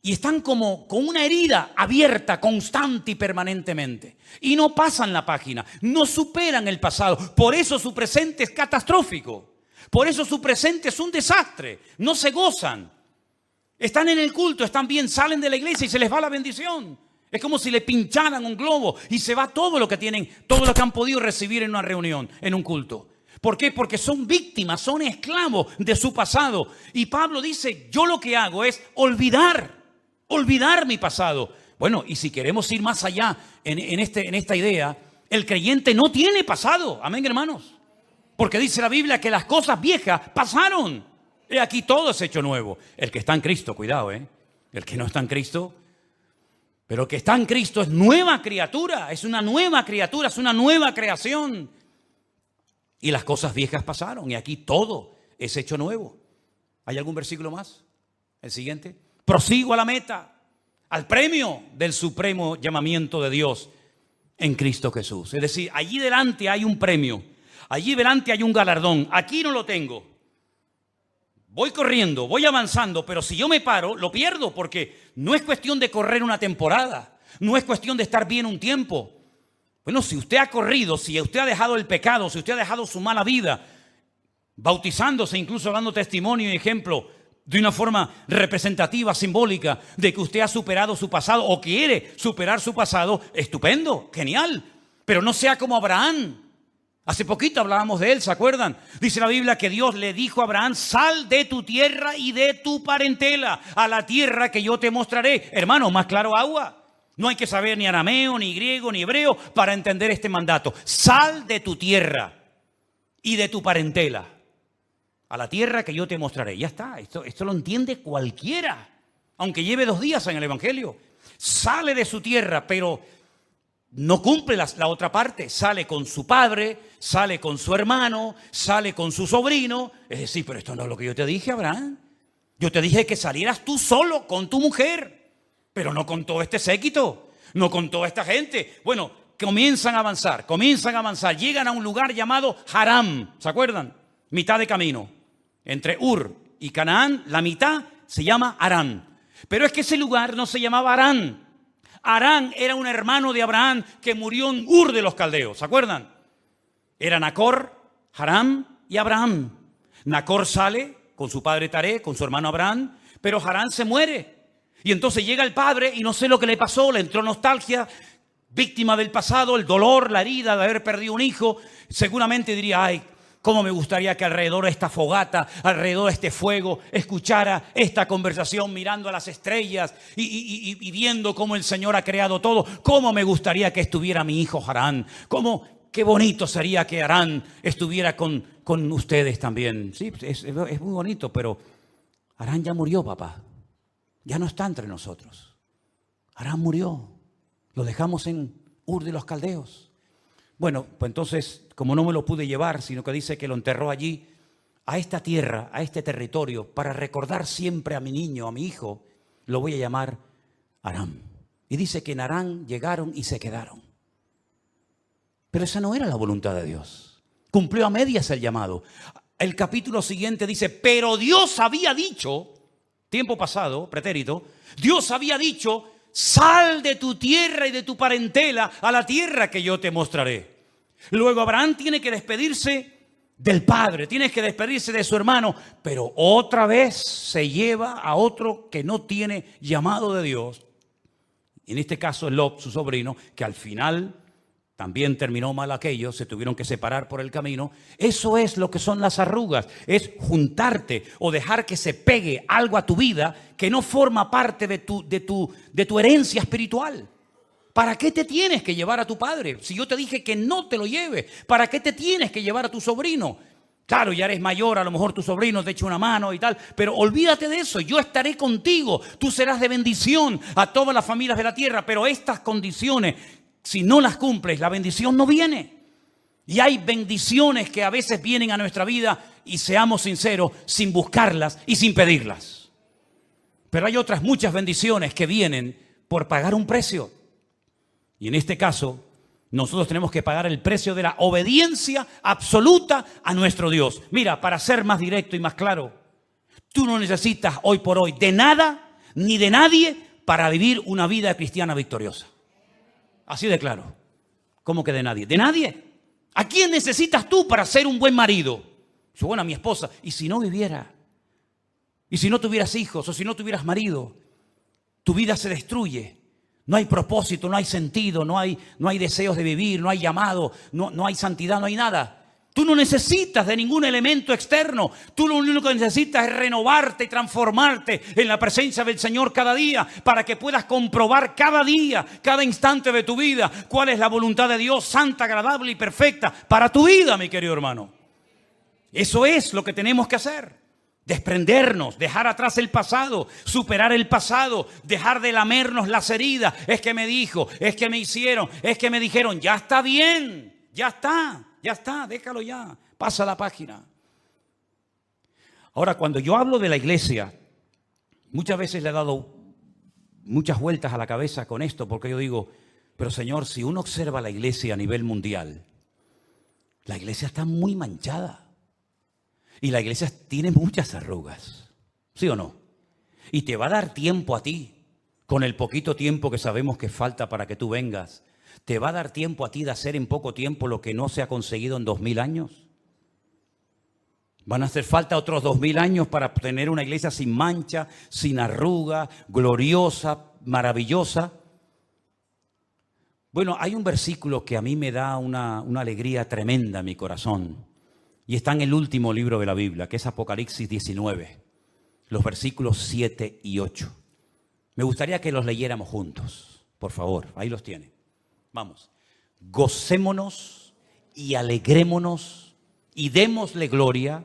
[SPEAKER 6] y están como con una herida abierta constante y permanentemente. Y no pasan la página, no superan el pasado. Por eso su presente es catastrófico. Por eso su presente es un desastre. No se gozan. Están en el culto, están bien, salen de la iglesia y se les va la bendición. Es como si le pincharan un globo y se va todo lo que tienen, todo lo que han podido recibir en una reunión, en un culto. ¿Por qué? Porque son víctimas, son esclavos de su pasado. Y Pablo dice, yo lo que hago es olvidar mi pasado. Bueno, y si queremos ir más allá en esta idea, el creyente no tiene pasado. Amén, hermanos. Porque dice la Biblia que las cosas viejas pasaron. Y aquí todo es hecho nuevo. El que está en Cristo, cuidado, el que no está en Cristo. Pero el que está en Cristo es nueva criatura. Es una nueva criatura, es una nueva creación. Y las cosas viejas pasaron. Y aquí todo es hecho nuevo. ¿Hay algún versículo más? El siguiente. Prosigo a la meta, al premio del supremo llamamiento de Dios en Cristo Jesús. Es decir, allí delante hay un premio. Allí delante hay un galardón. Aquí no lo tengo. Voy corriendo, voy avanzando, pero si yo me paro, lo pierdo, porque no es cuestión de correr una temporada. No es cuestión de estar bien un tiempo. Bueno, si usted ha corrido, si usted ha dejado el pecado, si usted ha dejado su mala vida, bautizándose, incluso dando testimonio y ejemplo de una forma representativa, simbólica, de que usted ha superado su pasado o quiere superar su pasado, estupendo, genial. Pero no sea como Abraham. Hace poquito hablábamos de él, ¿se acuerdan? Dice la Biblia que Dios le dijo a Abraham, sal de tu tierra y de tu parentela a la tierra que yo te mostraré. Hermano, más claro agua. No hay que saber ni arameo, ni griego, ni hebreo para entender este mandato. Sal de tu tierra y de tu parentela a la tierra que yo te mostraré. Ya está, esto lo entiende cualquiera, aunque lleve 2 días en el Evangelio. Sale de su tierra, pero no cumple la otra parte. Sale con su padre, sale con su hermano, sale con su sobrino. Es decir, pero esto no es lo que yo te dije, Abraham. Yo te dije que salieras tú solo con tu mujer, pero no con todo este séquito, no con toda esta gente. Bueno, comienzan a avanzar, llegan a un lugar llamado Haram, ¿se acuerdan? Mitad de camino, entre Ur y Canaán, la mitad se llama Harán. Pero es que ese lugar no se llamaba Harán. Harán era un hermano de Abraham que murió en Ur de los Caldeos, ¿se acuerdan? Era Nacor, Harán y Abraham. Nacor sale con su padre Taré, con su hermano Abraham, pero Harán se muere. Y entonces llega el padre y no sé lo que le pasó, le entró nostalgia, víctima del pasado, el dolor, la herida de haber perdido un hijo. Seguramente diría, ay, cómo me gustaría que alrededor de esta fogata, alrededor de este fuego, escuchara esta conversación mirando a las estrellas y viendo cómo el Señor ha creado todo. Cómo me gustaría que estuviera mi hijo Harán. Qué bonito sería que Harán estuviera con ustedes también. Sí, es muy bonito, pero Harán ya murió, papá. Ya no está entre nosotros. Harán murió. Lo dejamos en Ur de los Caldeos. Bueno, pues entonces, como no me lo pude llevar, sino que dice que lo enterró allí, a esta tierra, a este territorio, para recordar siempre a mi niño, a mi hijo, lo voy a llamar Harán. Y dice que en Harán llegaron y se quedaron. Pero esa no era la voluntad de Dios. Cumplió a medias el llamado. El capítulo siguiente dice, pero Dios había dicho, tiempo pasado, pretérito, Dios había dicho, sal de tu tierra y de tu parentela a la tierra que yo te mostraré. Luego Abraham tiene que despedirse del padre, tiene que despedirse de su hermano, pero otra vez se lleva a otro que no tiene llamado de Dios. En este caso es Lot, su sobrino, que al final También terminó mal aquello, se tuvieron que separar por el camino. Eso es lo que son las arrugas, es juntarte o dejar que se pegue algo a tu vida que no forma parte de tu herencia espiritual. ¿Para qué te tienes que llevar a tu padre? Si yo te dije que no te lo lleves, ¿para qué te tienes que llevar a tu sobrino? Claro, ya eres mayor, a lo mejor tu sobrino te echa una mano y tal, pero olvídate de eso, yo estaré contigo, tú serás de bendición a todas las familias de la tierra, pero estas condiciones, si no las cumples, la bendición no viene. Y hay bendiciones que a veces vienen a nuestra vida, y seamos sinceros, sin buscarlas y sin pedirlas. Pero hay otras muchas bendiciones que vienen por pagar un precio. Y en este caso, nosotros tenemos que pagar el precio de la obediencia absoluta a nuestro Dios. Mira, para ser más directo y más claro, tú no necesitas hoy por hoy de nada ni de nadie para vivir una vida cristiana victoriosa. Así de claro. ¿Cómo que de nadie? De nadie. ¿A quién necesitas tú para ser un buen marido? Dice, bueno, a mi esposa. ¿Y si no viviera? ¿Y si no tuvieras hijos o si no tuvieras marido? Tu vida se destruye. No hay propósito, no hay sentido, no hay deseos de vivir, no hay llamado, no hay santidad, no hay nada. Tú no necesitas de ningún elemento externo. Tú lo único que necesitas es renovarte y transformarte en la presencia del Señor cada día para que puedas comprobar cada día, cada instante de tu vida cuál es la voluntad de Dios santa, agradable y perfecta para tu vida, mi querido hermano. Eso es lo que tenemos que hacer. Desprendernos, dejar atrás el pasado, superar el pasado, dejar de lamernos las heridas. Es que me dijo, es que me hicieron, es que me dijeron, ya está bien, ya está, déjalo ya, pasa la página. Ahora, cuando yo hablo de la iglesia, muchas veces le he dado muchas vueltas a la cabeza con esto, porque yo digo, pero Señor, si uno observa la iglesia a nivel mundial, la iglesia está muy manchada. Y la iglesia tiene muchas arrugas, ¿sí o no? Y te va a dar tiempo a ti, con el poquito tiempo que sabemos que falta para que tú vengas. ¿Te va a dar tiempo a ti de hacer en poco tiempo lo que no se ha conseguido en 2000 años? ¿Van a hacer falta otros 2000 años para tener una iglesia sin mancha, sin arruga, gloriosa, maravillosa? Bueno, hay un versículo que a mí me da una alegría tremenda en mi corazón. Y está en el último libro de la Biblia, que es Apocalipsis 19, los versículos 7 y 8. Me gustaría que los leyéramos juntos, por favor, ahí los tiene. Vamos. Gocémonos y alegrémonos y démosle gloria,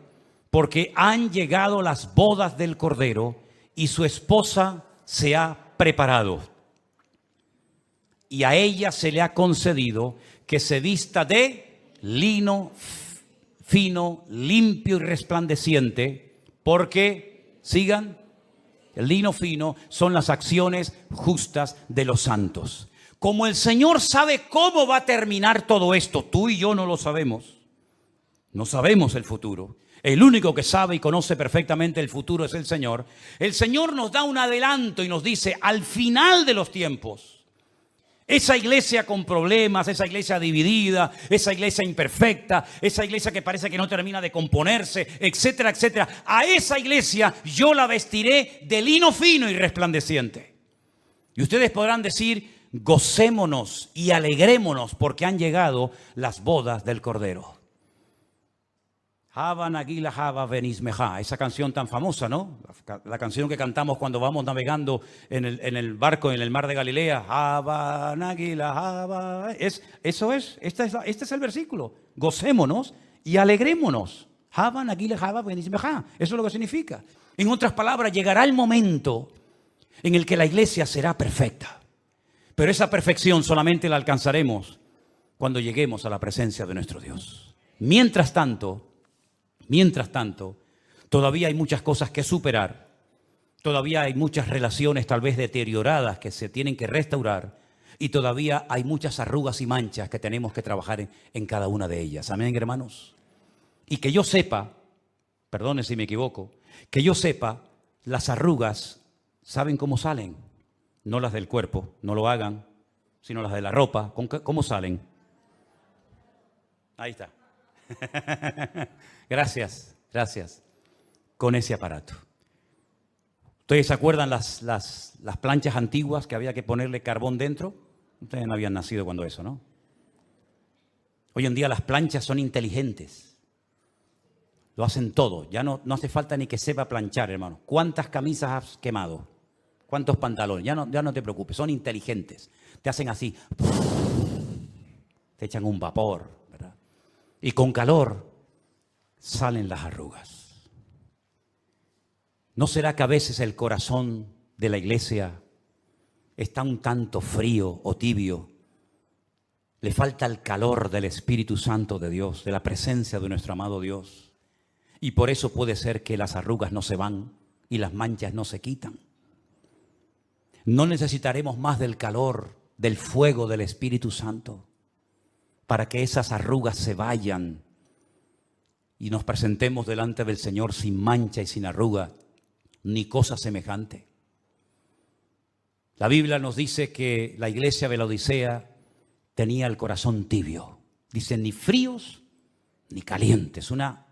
[SPEAKER 6] porque han llegado las bodas del Cordero y su esposa se ha preparado. Y a ella se le ha concedido que se vista de lino fino, limpio y resplandeciente, porque, sigan, el lino fino son las acciones justas de los santos. Como el Señor sabe cómo va a terminar todo esto, tú y yo no lo sabemos. No sabemos el futuro. El único que sabe y conoce perfectamente el futuro es el Señor. El Señor nos da un adelanto y nos dice, al final de los tiempos, esa iglesia con problemas, esa iglesia dividida, esa iglesia imperfecta, esa iglesia que parece que no termina de componerse, etcétera, etcétera. A esa iglesia yo la vestiré de lino fino y resplandeciente. Y ustedes podrán decir, gocémonos y alegrémonos porque han llegado las bodas del Cordero. Hava Nagila Hava Venismeja, esa canción tan famosa, ¿no? La canción que cantamos cuando vamos navegando en el barco en el mar de Galilea. Hava Nagila Hava. Este es el versículo. Gocémonos y alegrémonos. Hava Nagila Hava Venismeja. Eso es lo que significa. En otras palabras, llegará el momento en el que la iglesia será perfecta. Pero esa perfección solamente la alcanzaremos cuando lleguemos a la presencia de nuestro Dios. Mientras tanto, todavía hay muchas cosas que superar. Todavía hay muchas relaciones tal vez deterioradas que se tienen que restaurar. Y todavía hay muchas arrugas y manchas que tenemos que trabajar en cada una de ellas. Amén, hermanos. Y que yo sepa, perdone si me equivoco, que yo sepa, las arrugas, ¿saben cómo salen? No las del cuerpo, no lo hagan, sino las de la ropa. ¿Cómo salen? Ahí está. Gracias. Con ese aparato. ¿Ustedes se acuerdan las planchas antiguas que había que ponerle carbón dentro? Ustedes no habían nacido cuando eso, ¿no? Hoy en día las planchas son inteligentes. Lo hacen todo. Ya no hace falta ni que sepa planchar, hermano. ¿Cuántas camisas has quemado? ¿Cuántos pantalones? Ya no te preocupes, son inteligentes. Te hacen así. Te echan un vapor, ¿verdad? Y con calor salen las arrugas. ¿No será que a veces el corazón de la iglesia está un tanto frío o tibio? Le falta el calor del Espíritu Santo de Dios, de la presencia de nuestro amado Dios. Y por eso puede ser que las arrugas no se van y las manchas no se quitan. No necesitaremos más del calor, del fuego del Espíritu Santo para que esas arrugas se vayan y nos presentemos delante del Señor sin mancha y sin arruga, ni cosa semejante. La Biblia nos dice que la iglesia de la Odisea tenía el corazón tibio. Dice, ni fríos ni calientes, una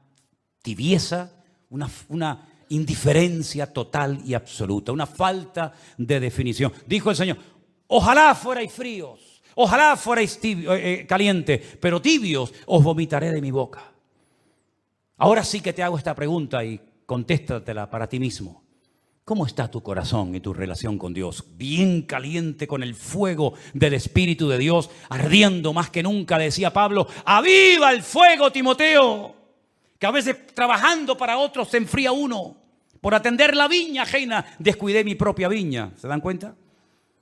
[SPEAKER 6] tibieza, una indiferencia total y absoluta, una falta de definición. Dijo el Señor, ojalá fuerais fríos, ojalá fuerais calientes, pero tibios os vomitaré de mi boca. Ahora sí que te hago esta pregunta y contéstatela para ti mismo. ¿Cómo está tu corazón y tu relación con Dios? Bien caliente con el fuego del Espíritu de Dios, ardiendo más que nunca, decía Pablo, ¡aviva el fuego, Timoteo! Que a veces trabajando para otros se enfría uno. Por atender la viña ajena, descuidé mi propia viña. ¿Se dan cuenta?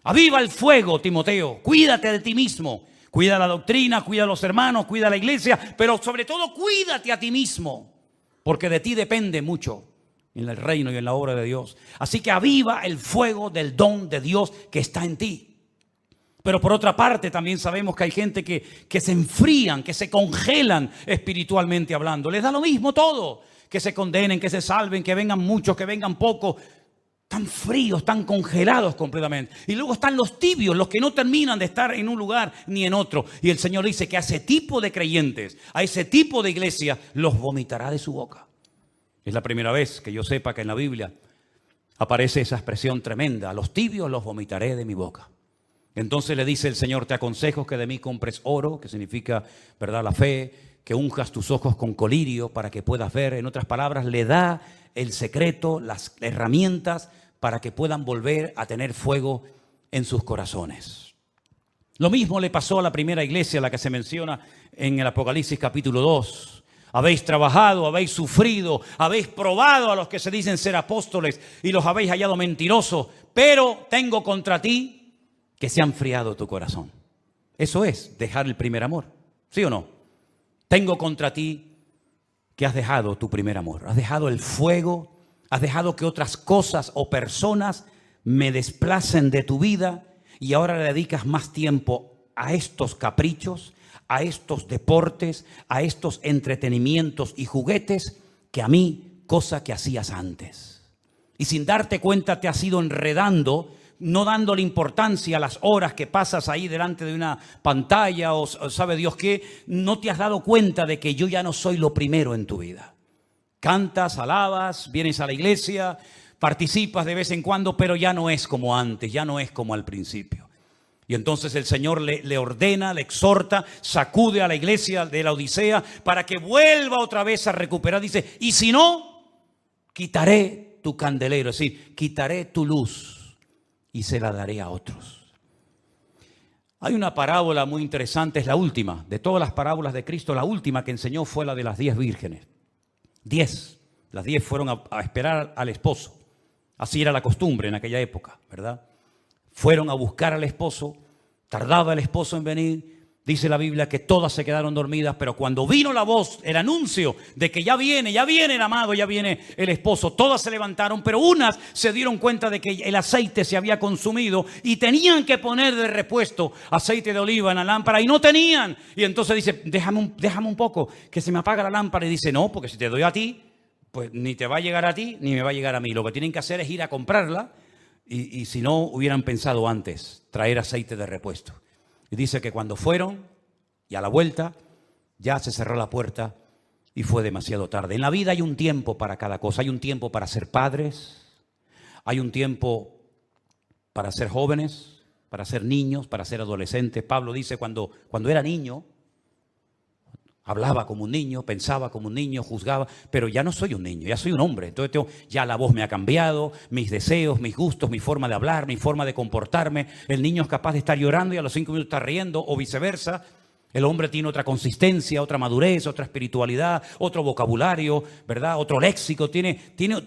[SPEAKER 6] Aviva el fuego, Timoteo. Cuídate de ti mismo. Cuida la doctrina, cuida a los hermanos, cuida a la iglesia, pero sobre todo cuídate a ti mismo, porque de ti depende mucho en el reino y en la obra de Dios. Así que aviva el fuego del don de Dios que está en ti. Pero por otra parte también sabemos que hay gente que se enfrían, que se congelan espiritualmente hablando. Les da lo mismo todo. Que se condenen, que se salven, que vengan muchos, que vengan pocos. Tan fríos, tan congelados completamente. Y luego están los tibios, los que no terminan de estar en un lugar ni en otro. Y el Señor dice que a ese tipo de creyentes, a ese tipo de iglesia, los vomitará de su boca. Es la primera vez que yo sepa que en la Biblia aparece esa expresión tremenda. A los tibios los vomitaré de mi boca. Entonces le dice el Señor, te aconsejo que de mí compres oro, que significa, ¿verdad?, la fe, que unjas tus ojos con colirio para que puedas ver. En otras palabras, le da el secreto, las herramientas para que puedan volver a tener fuego en sus corazones. Lo mismo le pasó a la primera iglesia, la que se menciona en el Apocalipsis capítulo 2. Habéis trabajado, habéis sufrido, habéis probado a los que se dicen ser apóstoles y los habéis hallado mentirosos, pero tengo contra ti que se ha enfriado tu corazón. Eso es dejar el primer amor, ¿sí o no? Tengo contra ti que has dejado tu primer amor, has dejado el fuego, has dejado que otras cosas o personas me desplacen de tu vida y ahora le dedicas más tiempo a estos caprichos, a estos deportes, a estos entretenimientos y juguetes que a mí, cosa que hacías antes. Y sin darte cuenta te has ido enredando, no dándole importancia a las horas que pasas ahí delante de una pantalla o sabe Dios qué, no te has dado cuenta de que yo ya no soy lo primero en tu vida. Cantas, alabas, vienes a la iglesia, participas de vez en cuando, pero ya no es como antes, ya no es como al principio. Y entonces el Señor le ordena, le exhorta, sacude a la iglesia de la Odisea para que vuelva otra vez a recuperar. Dice, y si no, quitaré tu candelero, es decir, quitaré tu luz y se la daré a otros. Hay una parábola muy interesante, es la última, de todas las parábolas de Cristo, la última que enseñó fue la de las 10 vírgenes. 10, las 10 fueron a esperar al esposo. Así era la costumbre en aquella época, ¿verdad? Fueron a buscar al esposo, tardaba el esposo en venir. Dice la Biblia que todas se quedaron dormidas, pero cuando vino la voz, el anuncio de que ya viene el amado, ya viene el esposo, todas se levantaron, pero unas se dieron cuenta de que el aceite se había consumido y tenían que poner de repuesto aceite de oliva en la lámpara y no tenían. Y entonces dice, déjame un poco, que se me apaga la lámpara. Y dice, no, porque si te doy a ti, pues ni te va a llegar a ti, ni me va a llegar a mí. Lo que tienen que hacer es ir a comprarla y si no, hubieran pensado antes, traer aceite de repuesto. Y dice que cuando fueron y a la vuelta ya se cerró la puerta y fue demasiado tarde. En la vida hay un tiempo para cada cosa. Hay un tiempo para ser padres, hay un tiempo para ser jóvenes, para ser niños, para ser adolescentes. Pablo dice cuando era niño, Hablaba como un niño, pensaba como un niño, juzgaba, pero ya no soy un niño, ya soy un hombre. Entonces ya la voz me ha cambiado, mis deseos, mis gustos, mi forma de hablar, mi forma de comportarme. El niño es capaz de estar llorando y a los 5 minutos está riendo o viceversa. El hombre tiene otra consistencia, otra madurez, otra espiritualidad, otro vocabulario, ¿verdad? Otro léxico, tiene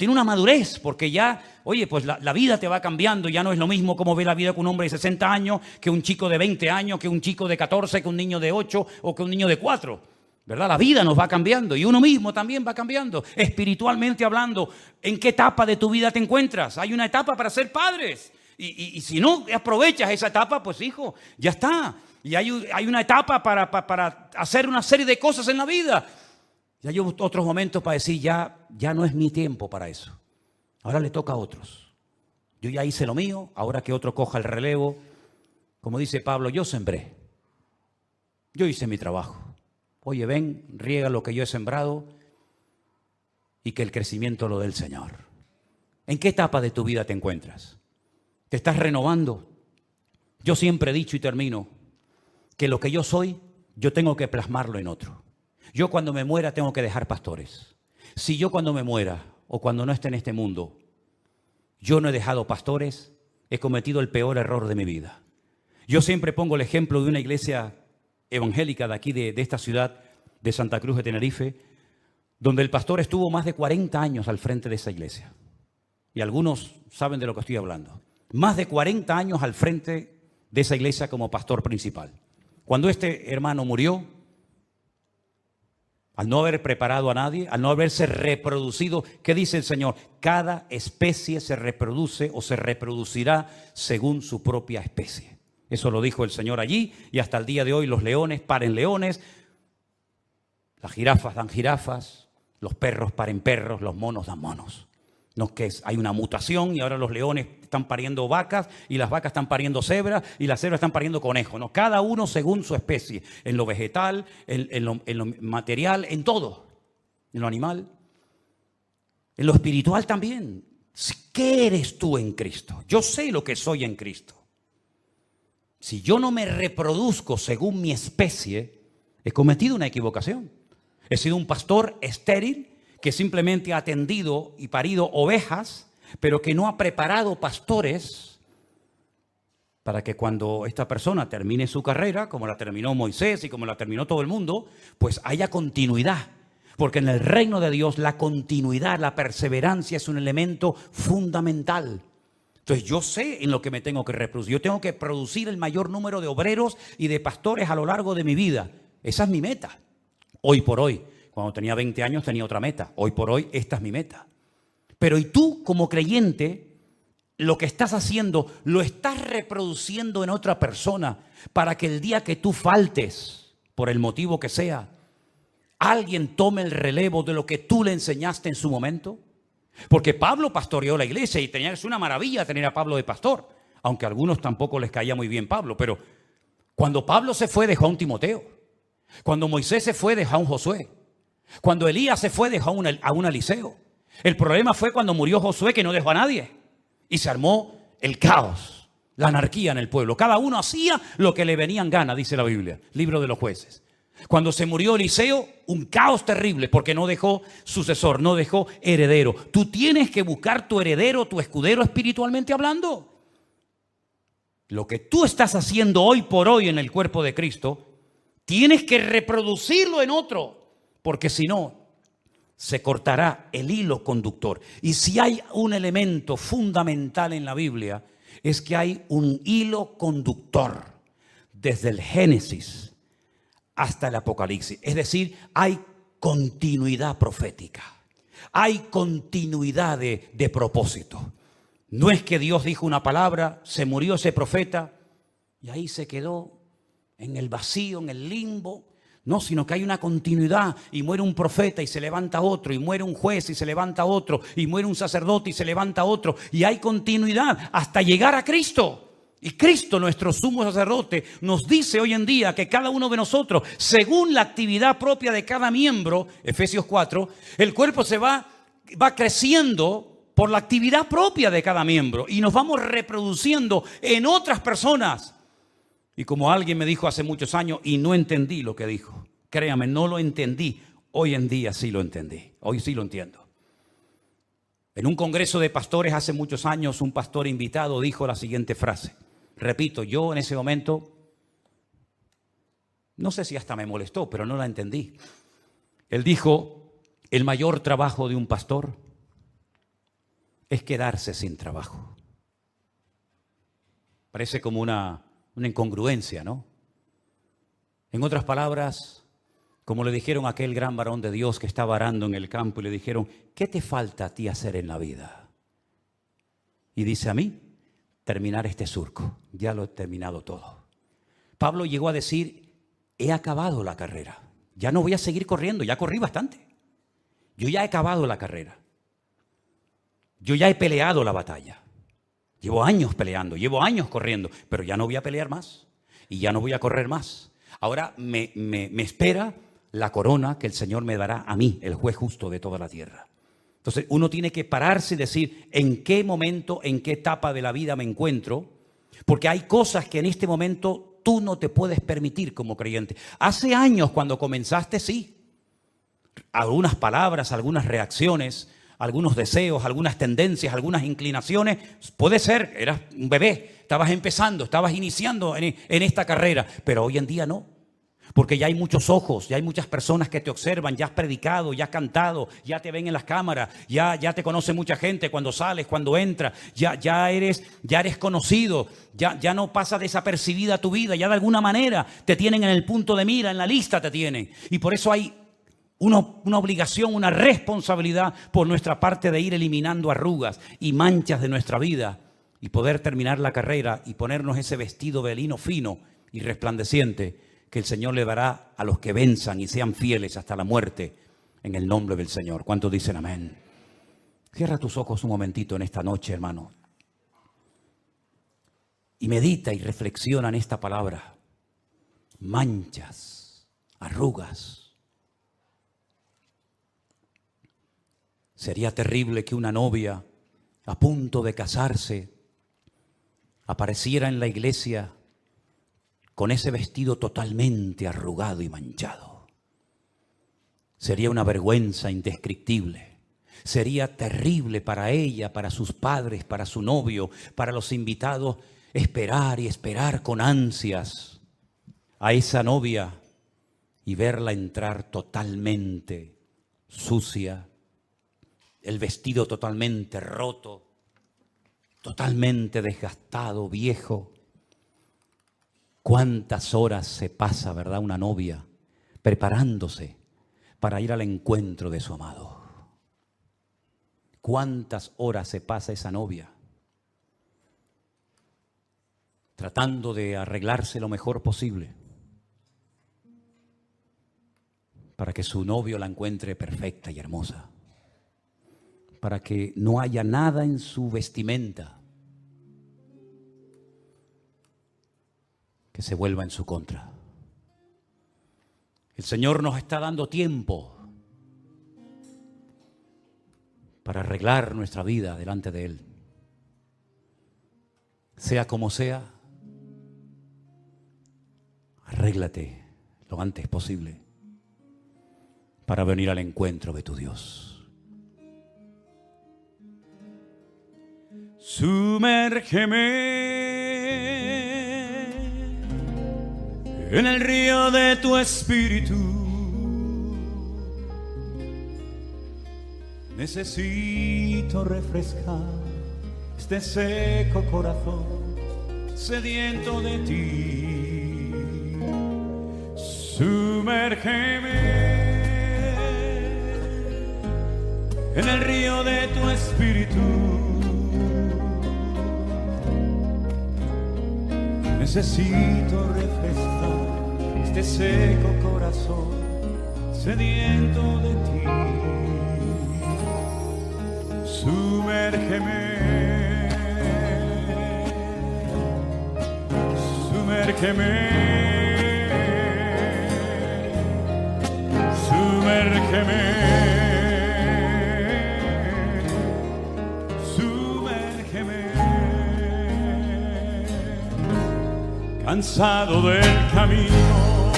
[SPEAKER 6] una madurez, porque ya, oye, pues la vida te va cambiando, ya no es lo mismo como ve la vida con un hombre de 60 años, que un chico de 20 años, que un chico de 14, que un niño de 8 o que un niño de 4. ¿Verdad? La vida nos va cambiando y uno mismo también va cambiando. Espiritualmente hablando, ¿en qué etapa de tu vida te encuentras? Hay una etapa para ser padres. Y si no aprovechas esa etapa, pues hijo, ya está. Y hay una etapa para hacer una serie de cosas en la vida. Y hay otros momentos para decir, ya no es mi tiempo para eso. Ahora le toca a otros. Yo ya hice lo mío, ahora que otro coja el relevo. Como dice Pablo, yo sembré. Yo hice mi trabajo. Oye, ven, riega lo que yo he sembrado y que el crecimiento lo dé el Señor. ¿En qué etapa de tu vida te encuentras? ¿Te estás renovando? Yo siempre he dicho y termino que lo que yo soy, yo tengo que plasmarlo en otro. Yo cuando me muera tengo que dejar pastores. Si yo cuando me muera o cuando no esté en este mundo, yo no he dejado pastores, he cometido el peor error de mi vida. Yo siempre pongo el ejemplo de una iglesia evangélica de aquí, de esta ciudad de Santa Cruz de Tenerife, donde el pastor estuvo más de 40 años al frente de esa iglesia. Y algunos saben de lo que estoy hablando. Más de 40 años al frente de esa iglesia como pastor principal. Cuando este hermano murió, al no haber preparado a nadie, al no haberse reproducido, ¿qué dice el Señor? Cada especie se reproduce o se reproducirá según su propia especie. Eso lo dijo el Señor allí y hasta el día de hoy los leones paren leones, las jirafas dan jirafas, los perros paren perros, los monos dan monos. No es que hay una mutación y ahora los leones están pariendo vacas y las vacas están pariendo cebras y las cebras están pariendo conejos. No, cada uno según su especie, en lo vegetal, en lo material, en todo, en lo animal, en lo espiritual también. ¿Qué eres tú en Cristo? Yo sé lo que soy en Cristo. Si yo no me reproduzco según mi especie, he cometido una equivocación. He sido un pastor estéril que simplemente ha atendido y parido ovejas, pero que no ha preparado pastores para que cuando esta persona termine su carrera, como la terminó Moisés y como la terminó todo el mundo, pues haya continuidad. Porque en el reino de Dios la continuidad, la perseverancia es un elemento fundamental. Entonces yo sé en lo que me tengo que reproducir. Yo tengo que producir el mayor número de obreros y de pastores a lo largo de mi vida. Esa es mi meta. Hoy por hoy. Cuando tenía 20 años tenía otra meta. Hoy por hoy esta es mi meta. Pero y tú como creyente, lo que estás haciendo, lo estás reproduciendo en otra persona para que el día que tú faltes, por el motivo que sea, alguien tome el relevo de lo que tú le enseñaste en su momento. Porque Pablo pastoreó la iglesia y es una maravilla tener a Pablo de pastor, aunque a algunos tampoco les caía muy bien Pablo. Pero cuando Pablo se fue dejó a un Timoteo, cuando Moisés se fue dejó a un Josué, cuando Elías se fue dejó a un Eliseo. El problema fue cuando murió Josué, que no dejó a nadie y se armó el caos, la anarquía en el pueblo. Cada uno hacía lo que le venía en gana, dice la Biblia, libro de los jueces. Cuando se murió Eliseo, un caos terrible porque no dejó sucesor, no dejó heredero. Tú tienes que buscar tu heredero, tu escudero espiritualmente hablando. Lo que tú estás haciendo hoy por hoy en el cuerpo de Cristo, tienes que reproducirlo en otro, porque si no, se cortará el hilo conductor. Y si hay un elemento fundamental en la Biblia, es que hay un hilo conductor desde el Génesis hasta el Apocalipsis. Es decir, hay continuidad profética. Hay continuidad de propósito. No es que Dios dijo una palabra, se murió ese profeta y ahí se quedó en el vacío, en el limbo. No, sino que hay una continuidad y muere un profeta y se levanta otro, y muere un juez y se levanta otro, y muere un sacerdote y se levanta otro, y hay continuidad hasta llegar a Cristo. Y Cristo, nuestro sumo sacerdote, nos dice hoy en día que cada uno de nosotros, según la actividad propia de cada miembro, Efesios 4, el cuerpo se va creciendo por la actividad propia de cada miembro y nos vamos reproduciendo en otras personas. Y como alguien me dijo hace muchos años y no entendí lo que dijo, Créame, no lo entendí. Hoy en día sí lo entendí. Hoy sí lo entiendo. En un congreso de pastores hace muchos años, un pastor invitado dijo la siguiente frase. Repito, yo en ese momento, no sé si hasta me molestó, pero no la entendí. Él dijo, el mayor trabajo de un pastor es quedarse sin trabajo. Parece como una incongruencia, ¿no? En otras palabras, como le dijeron a aquel gran varón de Dios que estaba arando en el campo y le dijeron, ¿qué te falta a ti hacer en la vida? Y dice, a mí, terminar este surco. Ya lo he terminado todo. Pablo llegó a decir, he acabado la carrera. Ya no voy a seguir corriendo, ya corrí bastante. Yo ya he acabado la carrera. Yo ya he peleado la batalla. Llevo años peleando, llevo años corriendo, pero ya no voy a pelear más y ya no voy a correr más. Ahora me espera la corona que el Señor me dará a mí, el juez justo de toda la tierra. Entonces uno tiene que pararse y decir en qué momento, en qué etapa de la vida me encuentro, porque hay cosas que en este momento tú no te puedes permitir como creyente. Hace años cuando comenzaste, sí, algunas palabras, algunas reacciones, algunos deseos, algunas tendencias, algunas inclinaciones, puede ser, eras un bebé, estabas empezando, estabas iniciando en esta carrera, pero hoy en día no. Porque ya hay muchos ojos, ya hay muchas personas que te observan, ya has predicado, ya has cantado, ya te ven en las cámaras, ya te conoce mucha gente cuando sales, cuando entras, ya eres conocido, ya no pasa desapercibida tu vida, ya de alguna manera te tienen en el punto de mira, en la lista te tienen. Y por eso hay una obligación, una responsabilidad por nuestra parte de ir eliminando arrugas y manchas de nuestra vida y poder terminar la carrera y ponernos ese vestido de lino fino y resplandeciente que el Señor le dará a los que venzan y sean fieles hasta la muerte en el nombre del Señor. ¿Cuántos dicen amén? Cierra tus ojos un momentito en esta noche, hermano. Y medita y reflexiona en esta palabra. Manchas, arrugas. Sería terrible que una novia a punto de casarse apareciera en la iglesia con ese vestido totalmente arrugado y manchado. Sería una vergüenza indescriptible. Sería terrible para ella, para sus padres, para su novio, para los invitados, esperar y esperar con ansias a esa novia y verla entrar totalmente sucia, el vestido totalmente roto, totalmente desgastado, viejo. ¿Cuántas horas se pasa, verdad, una novia preparándose para ir al encuentro de su amado? ¿Cuántas horas se pasa esa novia tratando de arreglarse lo mejor posible para que su novio la encuentre perfecta y hermosa? Para que no haya nada en su vestimenta que se vuelva en su contra. El Señor nos está dando tiempo para arreglar nuestra vida delante de Él. Sea como sea, arréglate lo antes posible para venir al encuentro de tu Dios.
[SPEAKER 2] Sumérgeme en el río de tu espíritu. Necesito refrescar este seco corazón sediento de ti. Sumérgeme en el río de tu espíritu. Necesito refrescar este seco corazón sediento de ti. Sumérgeme, sumérgeme, sumérgeme, sumérgeme. Cansado del camino,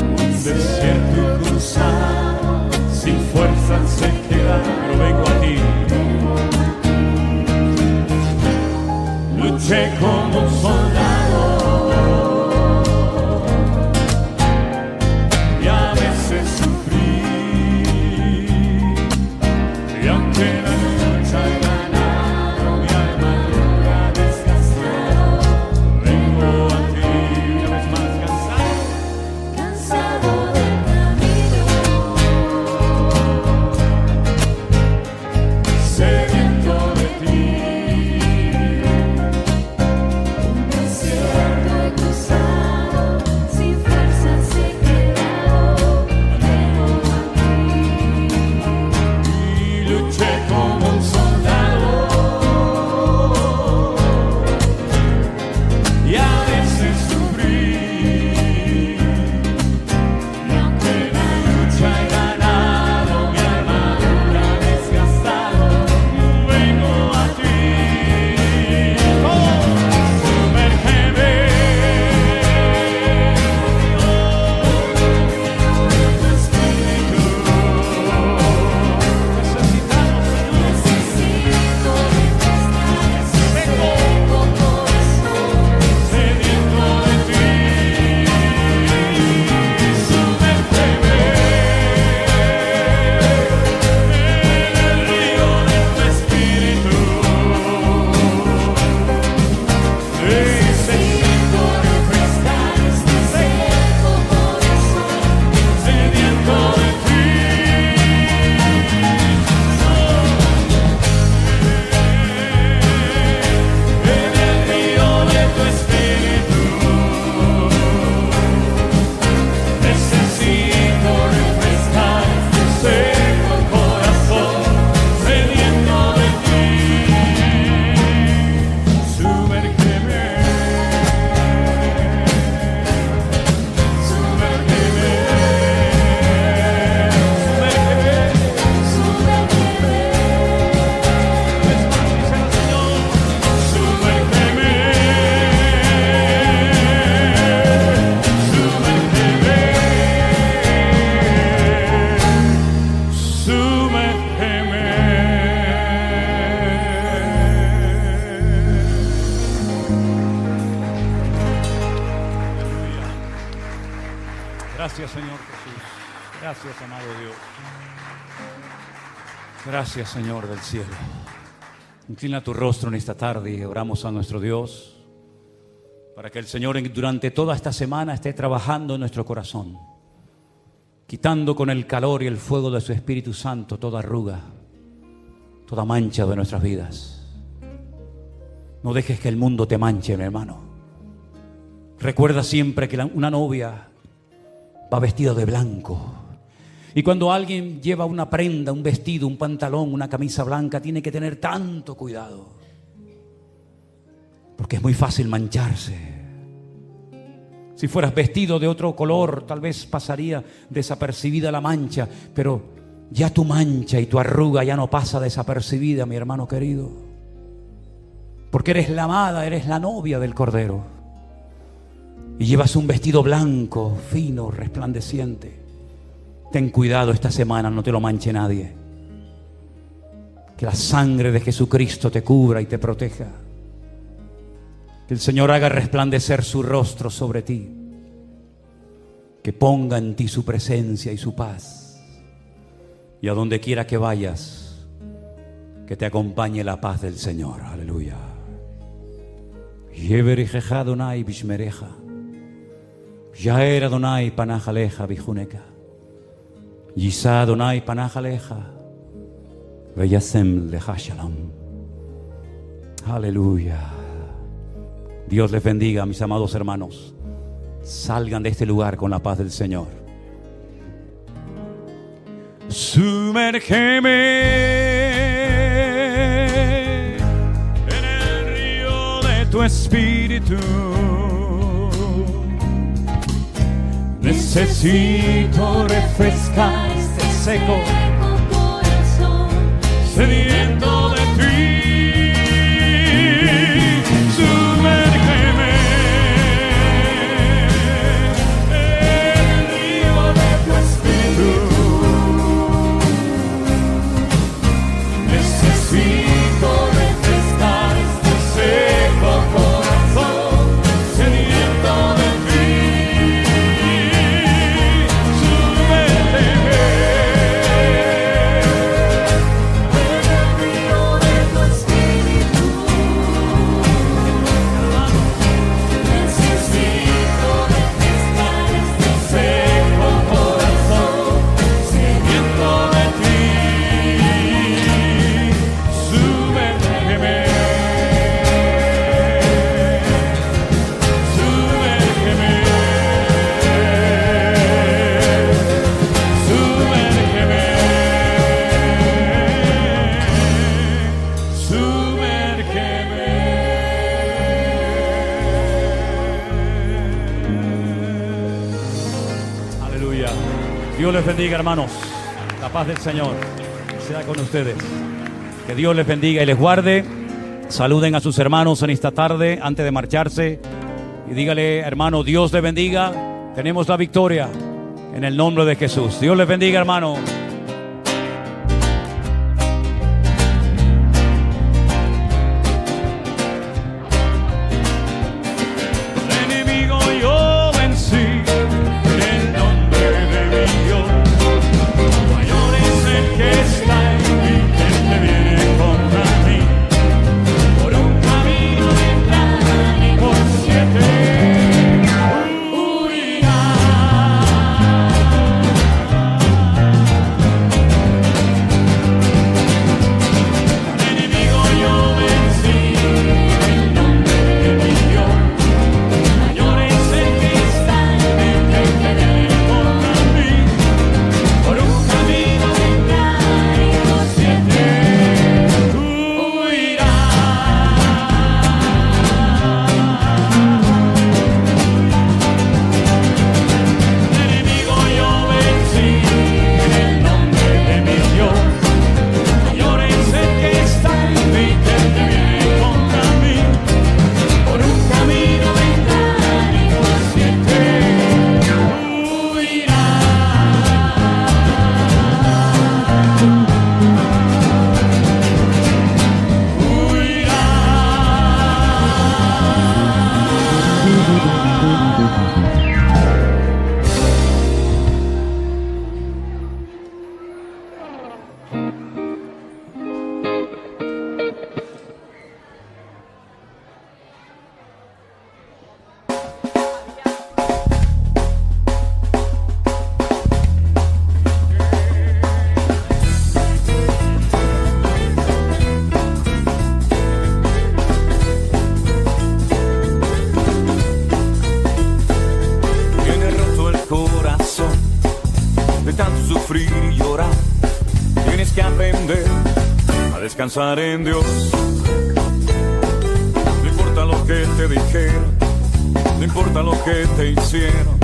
[SPEAKER 2] Un desierto cruzado, sin fuerza se queda, pero vengo a ti. Luché como un soldado y a veces sufrí, y aunque la lucha he ganado, mi armadura desgastado, vengo a ti una vez más cansado.
[SPEAKER 5] Cansado del camino,
[SPEAKER 2] Sediento de ti,
[SPEAKER 5] un desierto he cruzado, sin fuerzas he quedado, vengo a ti.
[SPEAKER 2] y luché como un soldado, y a veces sufrí, y aunque la lucha he ganado, mi armadura desgastado, vengo a ti. Oh, sumérgeme.
[SPEAKER 5] Necesito refrescar este seco corazón.
[SPEAKER 2] Sediento de ti, sumérgeme en el río de tu espíritu. Necesito refrescar este
[SPEAKER 5] Seco corazón,
[SPEAKER 2] sediento de ti. En el río de tu espíritu, necesito refrescar este seco corazón, sediento de ti. Sumérgeme, sumérgeme, sumérgeme.
[SPEAKER 5] sumérgeme.
[SPEAKER 2] Gracias, Señor Jesús. Gracias, amado Dios. Gracias, Señor del cielo. Inclina tu rostro en esta tarde y oramos a nuestro Dios para que el Señor durante toda esta semana esté trabajando en nuestro corazón, quitando con el calor y el fuego de su Espíritu Santo toda arruga, toda mancha de nuestras vidas. No dejes que el mundo te manche, mi hermano. Recuerda siempre que una novia va vestida de blanco. Y cuando alguien lleva una prenda, un vestido, un pantalón, una camisa blanca, tiene que tener tanto cuidado. Porque es muy fácil mancharse. Si fueras vestido de otro color, tal vez pasaría desapercibida la mancha, pero ya tu mancha y tu arruga ya no pasa desapercibida, mi hermano querido. Porque eres la amada, eres la novia del Cordero. Y llevas un vestido blanco, fino, resplandeciente. Ten cuidado esta semana, no te lo manche nadie. Que la sangre de Jesucristo te cubra y te proteja. Que el Señor haga resplandecer su rostro sobre ti.
[SPEAKER 6] que ponga en ti su presencia y su paz. Y a donde quiera que vayas, que te acompañe la paz del Señor. Aleluya. Yeverijeja Adonai bishmereja. Yaer Adonai panajaleja bijuneka. Yisa Adonai panajaleja. Veyasem leja shalom. Aleluya. Dios les bendiga, mis amados hermanos. Salgan de este lugar con la paz del Señor.
[SPEAKER 2] Sumérgeme en el río de tu espíritu. Necesito refrescar este seco
[SPEAKER 5] corazón,
[SPEAKER 2] sediento de ti. Sumérgeme en el río de tu espíritu. Necesito refrescar este seco corazón sediento de ti. Sumérgeme
[SPEAKER 5] en el río de tu espíritu. Necesito refrescar este
[SPEAKER 2] seco corazón sediento de ti. Sumérgeme, sumérgeme, sumérgeme, sumérgeme. Aleluya. Dios les bendiga, hermanos. La paz del Señor sea con ustedes. Que Dios les bendiga y les guarde. Saluden a sus hermanos en esta tarde antes de marcharse. Y dígale, hermano, Dios les bendiga. Tenemos la victoria en el nombre de Jesús. Dios les bendiga, hermano. El enemigo yo vencí en el nombre de mi Dios. Mayor es el que está en mí que el que viene contra mí. Por un camino vendrán y por 7 huirán. El enemigo yo vencí en el nombre de mi Dios. Mayor es el que está en mí que el que viene contra mí. Por un camino vendrán y por 7 huirán. El enemigo yo vencí en el nombre de mi Dios. Mayor es el que está en mí que el que viene contra mí. Por un camino vendrán y por 7
[SPEAKER 1] Tiene roto el corazón de tanto sufrir y llorar. Tienes que aprender a descansar en Dios. No importa lo que te dijeron, no importa lo que te hicieron.